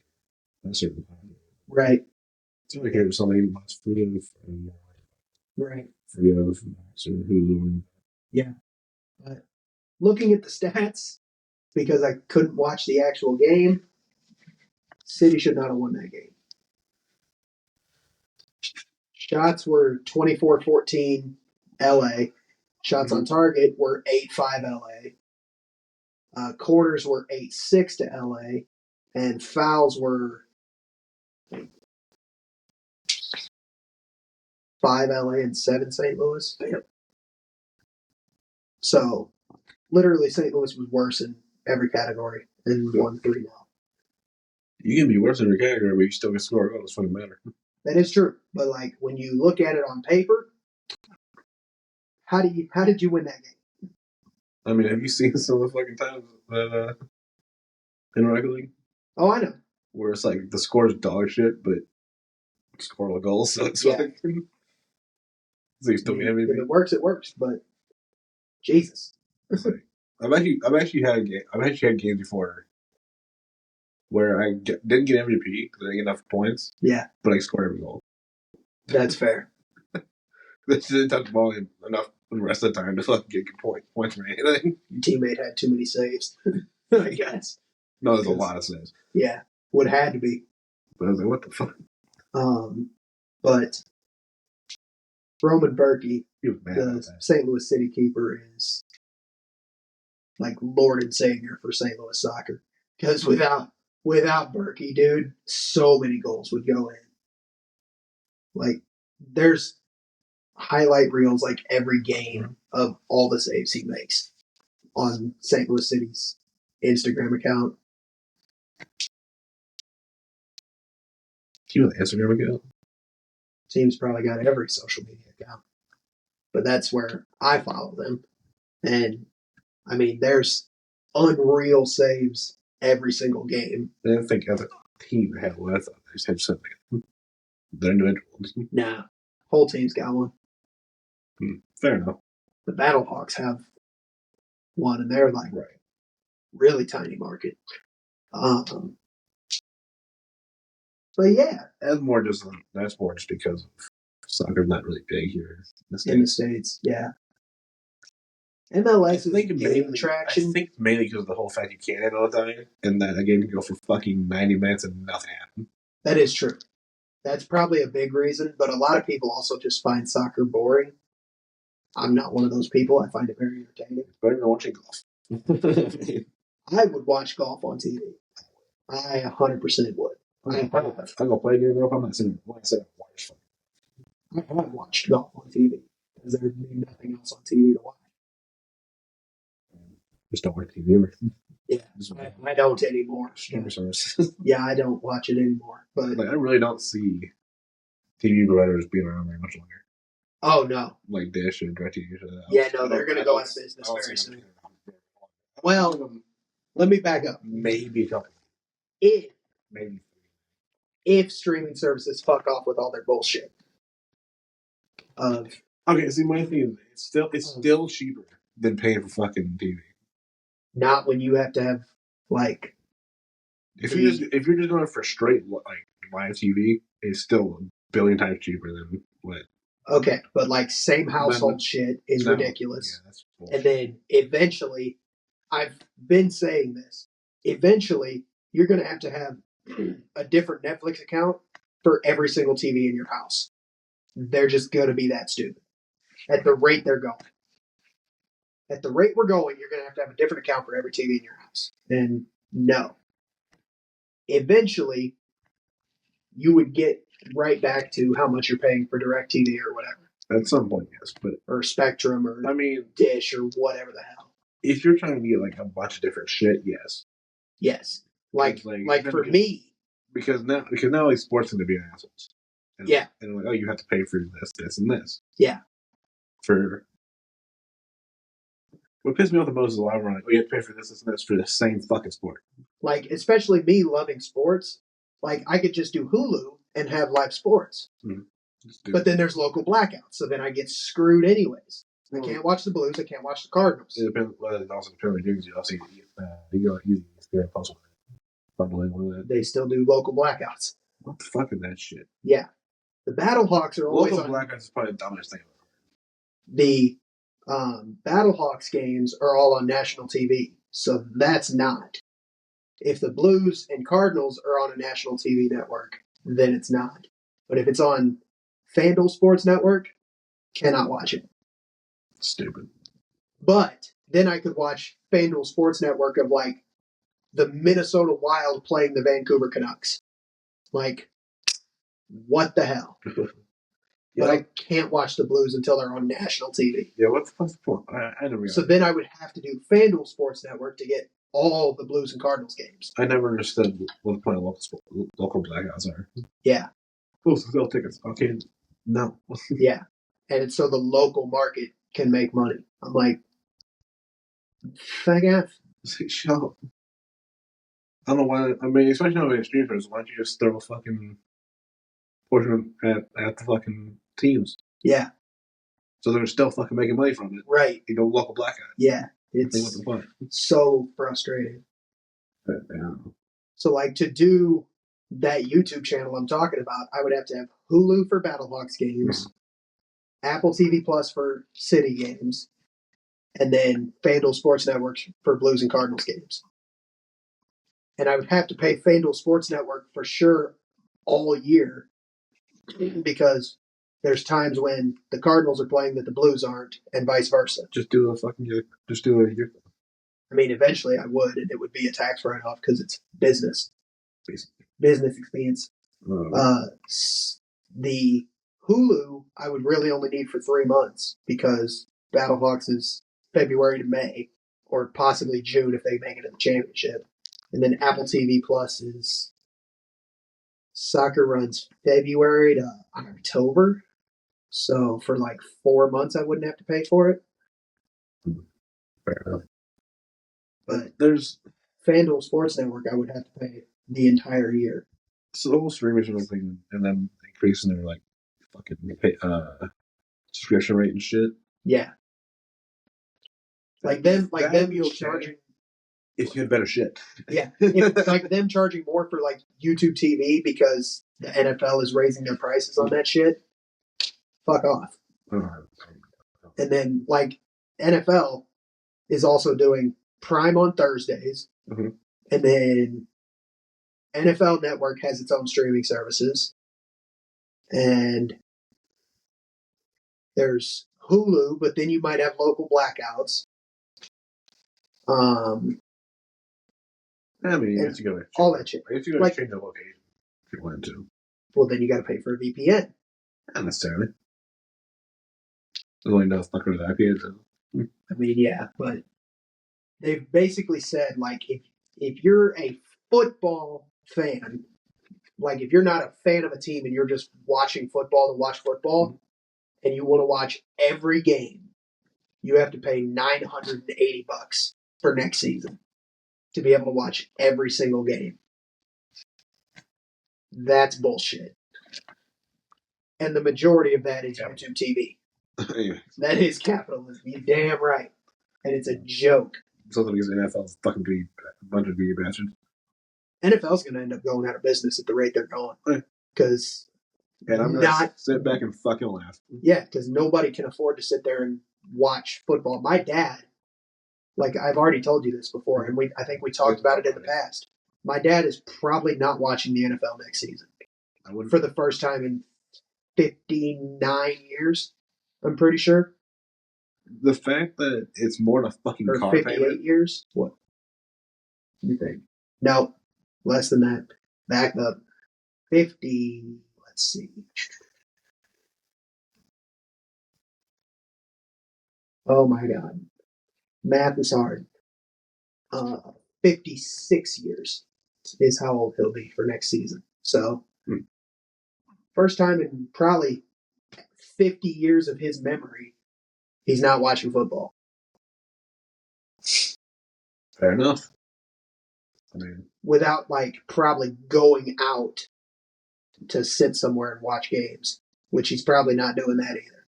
at a certain time. Right. So like here's something that's free and right. Free from Max or Hulu. Yeah. But looking at the stats, because I couldn't watch the actual game, City should not have won that game. Shots were 24-14 LA. Shots on target were 8-5 LA. Corners were 8-6 to LA. And fouls were 5 LA and 7 St. Louis. So, literally, St. Louis was worse in every category and won 3-0. You can be worse in every category, but you still can score goals. It doesn't matter. That is true. But, like, when you look at it on paper, how did you win that game? I mean, have you seen some of the fucking times that in rugby league? Oh, I know. Where it's like the score is dog shit, but score all the goals, so it's fucking. So you still get MVP. If it works, it works. But Jesus, like, I've actually had games before where I didn't get MVP because I didn't get enough points. Yeah, but I scored every goal. That's fair. This didn't touch the ball enough the rest of the time to fucking get points for anything. Your teammate had too many saves, I guess. No, there's a lot of saves. Yeah, would have had to be. But I was like, what the fuck? But Roman Berkey, the St. Louis City keeper, is like Lord and Savior for St. Louis soccer. Because without Berkey, dude, so many goals would go in. Like, there's highlight reels like every game of all the saves he makes on St. Louis City's Instagram account. Do you have an Instagram account? Team's probably got every social media account. But that's where I follow them. And, I mean, there's unreal saves every single game. I didn't think other team had one. I thought they just had something. They're individuals. Nah. Whole team's got one. Fair enough. The Battlehawks have one, and they're like really tiny market. But yeah, that's more just because soccer's not really big here in the States. Yeah, MLS is gaining traction. I think mainly because of the whole fact you can't end all the time, and that a game can go for fucking 90 minutes and nothing happened. That is true. That's probably a big reason, but a lot of people also just find soccer boring. I'm not one of those people. I find it very entertaining. It's better than watching golf. I would watch golf on TV. I 100% would. I'm gonna play a game golf. I'm not saying when I said watch. I have watched golf on TV because there'd be nothing else on TV to watch. Just don't watch TV. Yeah, I don't anymore. Streaming services. Yeah, I don't watch it anymore. But like, I really don't see TV providers being around very much longer. Oh no, like Dish and DirecTV. Yeah, no, they're going to go out of business very soon. Well, let me back up. Maybe a couple. If streaming services fuck off with all their bullshit. Okay, see, my thing is it's still cheaper than paying for fucking TV. Not when you have to have like. If you're just going for straight like live TV, it's still a billion times cheaper than what. Okay, but like same household shit is ridiculous. Yeah, that's bullshit. And then eventually, I've been saying this. Eventually, you're going to have a different Netflix account for every single TV in your house. They're just going to be that stupid. At the rate they're going. At the rate we're going, you're going to have a different account for every TV in your house. And no. Eventually, you would get right back to how much you're paying for DirecTV or whatever. At some point, yes. Or Spectrum or Dish or whatever the hell. If you're trying to get like a bunch of different shit, yes. Yes. Like for me. Because now like sports going to be assholes. And, yeah. And like, oh, you have to pay for this, and this. Yeah. What pissed me off the most is a lot of them like, oh, you have to pay for this, and this for the same fucking sport. Like, especially me loving sports, like, I could just do Hulu and have live sports. Mm-hmm. But then there's local blackouts, so then I get screwed anyways. I can't watch the Blues, I can't watch the Cardinals. It depends, it also depends on you. Also, you go easy. It's very possible. They still do local blackouts. What the fuck is that shit? Yeah. The Battlehawks are always local blackouts is probably the dumbest thing I've ever heard. The Battlehawks games are all on national TV, so that's not. If the Blues and Cardinals are on a national TV network, then it's not. But if it's on FanDuel Sports Network, cannot watch it. Stupid. But then I could watch FanDuel Sports Network of like the Minnesota Wild playing the Vancouver Canucks. Like, what the hell? Yeah. But I can't watch the Blues until they're on national TV. Yeah, what's the point? I never. So then I would have to do FanDuel Sports Network to get all the Blues and Cardinals games. I never understood what the point of local blackouts are. Yeah. Blues sell tickets. Okay, no. Yeah, and it's so the local market can make money. I'm like, fuck off. Shut up. I don't know why. I mean, especially now with streamers, why don't you just throw a fucking portion at the fucking teams? Yeah. So they're still fucking making money from it. Right. You go local blackout. Yeah. It's so frustrating. Yeah. So, like, to do that YouTube channel I'm talking about, I would have to have Hulu for Battlehawks games, Apple TV Plus for City games, and then FanDuel Sports Network for Blues and Cardinals games. And I would have to pay FanDuel Sports Network for sure all year because there's times when the Cardinals are playing that the Blues aren't, and vice versa. Just do a year. I mean, eventually I would, and it would be a tax write-off because it's business. Business expense. The Hulu I would really only need for 3 months because Battlehawks is February to May, or possibly June if they make it to the championship. And then Apple TV Plus is soccer runs February to October. So for like 4 months, I wouldn't have to pay for it. Fair enough. But there's FanDuel Sports Network, I would have to pay the entire year. So the whole streamers are thing, and then increasing their like fucking subscription rate and shit. Yeah. Like them charging. If you had better shit. Yeah. Like them charging more for like YouTube TV because the NFL is raising their prices on that shit. Fuck off. And then like NFL, is also doing Prime on Thursdays, Mm-hmm. and then NFL Network has its own streaming services, and there's Hulu, but then you might have local blackouts. I mean, you and have to go all that shit. I guess you got to change the location if you wanted to. Well, then you got to pay for a VPN. Not necessarily. There's only no stuck with that VPN. So. I mean, yeah, but they've basically said, like, if you're a football fan, like if you're not a fan of a team and you're just watching football to watch football, and you want to watch every game, you have to pay $980 for next season to be able to watch every single game. That's bullshit. And the majority of that is YouTube TV. Anyway. That is capitalism. You're damn right. And it's a joke. Something because the NFL's fucking be a bunch of video bastards. NFL's going to end up going out of business at the rate they're going. Because and I'm going to sit back and fucking laugh. Yeah, because nobody can afford to sit there and watch football. My dad, like I've already told you this before, and I think we talked about it in the past. My dad is probably not watching the NFL next season for the first time in 59 years. I'm pretty sure. The fact that it's more than a fucking or car 58 payment. Years. What? You think? No, less than that. Back up. 50. Let's see. Oh my God. Math is hard. 56 years is how old he'll be for next season. So, first time in probably 50 years of his memory, he's not watching football. Fair enough. I mean, without like probably going out to sit somewhere and watch games, which he's probably not doing that either.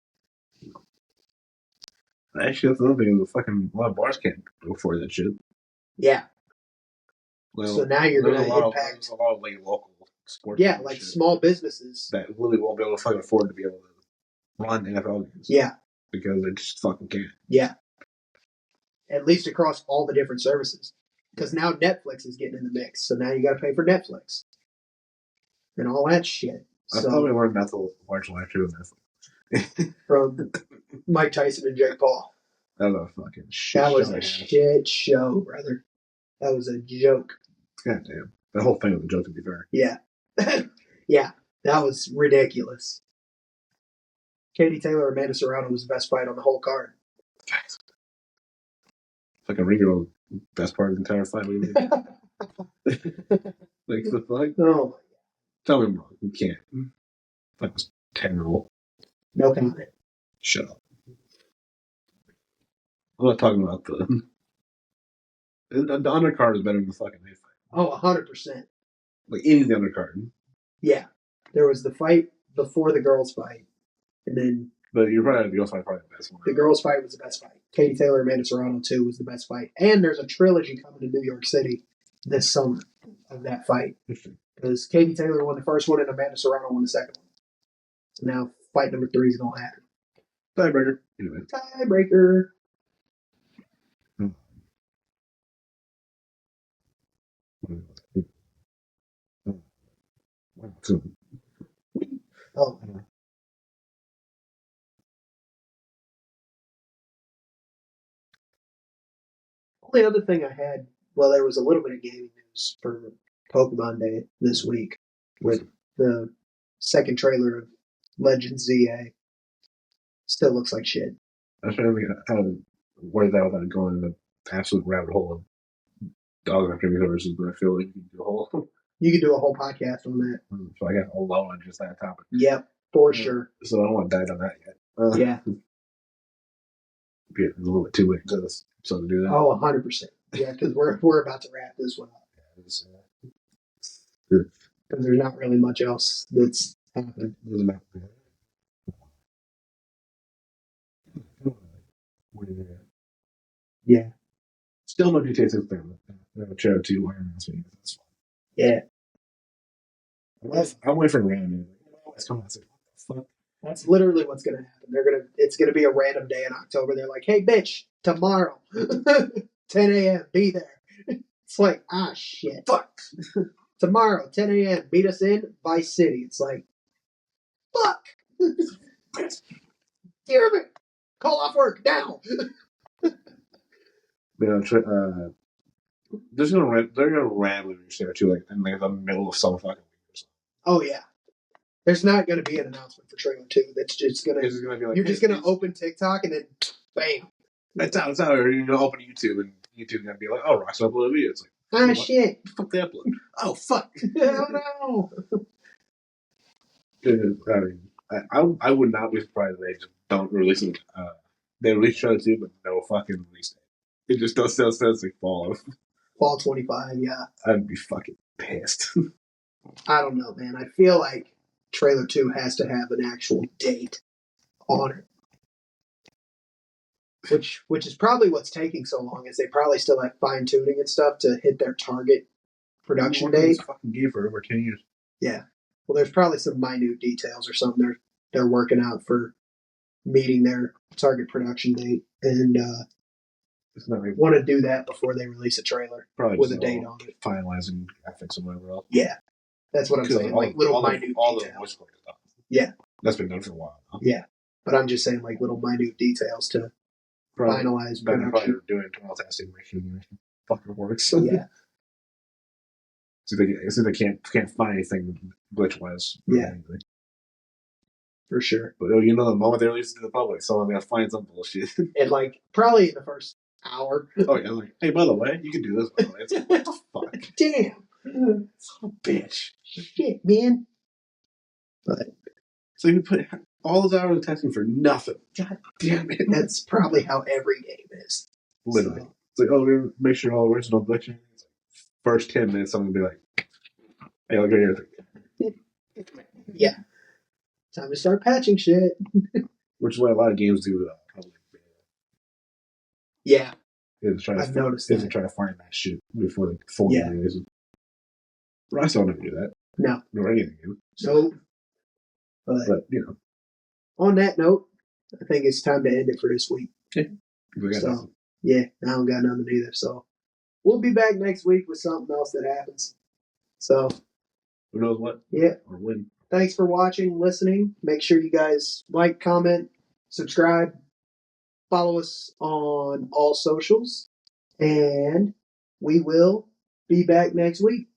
Actually, that's another thing. The fucking a lot of bars can't go for that shit. Yeah. Well, so now you're going to impact. There's a lot of like local sports. Yeah, like small businesses that really won't be able to fucking afford to be able to run NFL games. Yeah. Because they just fucking can't. Yeah. At least across all the different services. Because now Netflix is getting in the mix. So now you got to pay for Netflix. And all that shit. I thought we learned not to watch live show Netflix. From Mike Tyson and Jake Paul. That was a fucking shit show. That was a shit show, brother. That was a joke. God damn. The whole thing was a joke, to be fair. Yeah. Yeah. That was ridiculous. Katie Taylor and Amanda Serrano was the best fight on the whole card. Fucking Ringo, best part of the entire fight. Like the fuck? Oh. Tell me I'm wrong. You can't. That was terrible. No comment. Shut up. I'm not talking about the undercard is better than the fucking main fight. Oh, 100%. Like any of the undercard. Yeah. There was the fight before the girls' fight. And then. But you're probably the girls' fight, probably the best one. The girls' fight was the best fight. Katie Taylor and Amanda Serrano, too, was the best fight. And there's a trilogy coming to New York City this summer of that fight. Because Katie Taylor won the first one and Amanda Serrano won the second one. So now fight number 3 is going to happen. Tiebreaker. Anyway. Tiebreaker. Oh. Only other thing I had, well, there was a little bit of gaming news for Pokemon Day this week with the second trailer of Legend ZA. Still looks like shit. I was trying to figure out how to word that without going in the absolute rabbit hole of dog after services, but I feel like you could do a whole podcast on that. So I got alone on just that topic. Yep, for sure. So I don't want to dive on that yet. Yeah. Be a little bit too late to this episode to do that. Oh, 100%. Yeah, because we're about to wrap this one up. Because there's not really much else that's happened. Yeah. Still no GTA 6 there. Chair 2 Iron Man. That's fine. Yeah. I'm waiting for Random. It's coming out. What the fuck? That's literally what's going to happen. It's going to be a random day in October. They're like, hey, bitch, tomorrow, 10 a.m., be there. It's like, shit. Fuck. Tomorrow, 10 a.m., meet us in Vice City. It's like, fuck. Damn it. Call off work now. They're gonna randomly reach there too, like in like the middle of some fucking week or something. Oh yeah, there's not going to be an announcement for trailer 2. That's just gonna. It's just gonna be like you're just gonna open TikTok and then, bam. That's how. Or you're gonna open YouTube and YouTube's gonna be like, oh, Rock's upload a video. It's like, Ah shit. Fuck the upload. Oh fuck. Oh no. I mean, I would not be surprised if they just don't release it. They release trailer 2, but no fucking release date. It just does like fall of. Fall 25, yeah. I'd be fucking pissed. I don't know, man. I feel like trailer 2 has to have an actual date on it. Which is probably what's taking so long, is they probably still have fine tuning and stuff to hit their target production date. This fucking game for over 10 years. Yeah. Well, there's probably some minute details or something they're working out for meeting their target production date, and want to do that before they release a trailer with a date on it. Finalizing graphics and whatever else. Yeah, that's what I'm saying. Like little minute details. The voice stuff. Yeah, that's been done for a while now. Yeah, but I'm just saying like little minute details to finalize production. Probably doing internal testing, making it fucking works. Yeah. So they can't find anything glitch wise. Yeah. For sure. But the moment they release it to the public, someone's gonna find some bullshit. And like probably in the first hour. Oh yeah, like, hey, by the way, you can do this. By the way, it's like, what the fuck? Damn, son of a bitch, shit, man. But so you put all those hours of testing for nothing. God damn it! That's probably how every game is. Literally, it's like, oh, we're gonna make sure all the original glitching. First 10 minutes, someone will be like, hey, look right here. Yeah. Time to start patching shit. Which is what a lot of games do. Yeah. I've noticed that. Is to try to find that shit before they fully release it. Ross don't ever do that. No. Nor anything. So, but on that note, I think it's time to end it for this week. Yeah. Yeah, I don't got nothing either. So, we'll be back next week with something else that happens. So, who knows what? Yeah. Or when. Thanks for watching, listening. Make sure you guys like, comment, subscribe, follow us on all socials, and we will be back next week.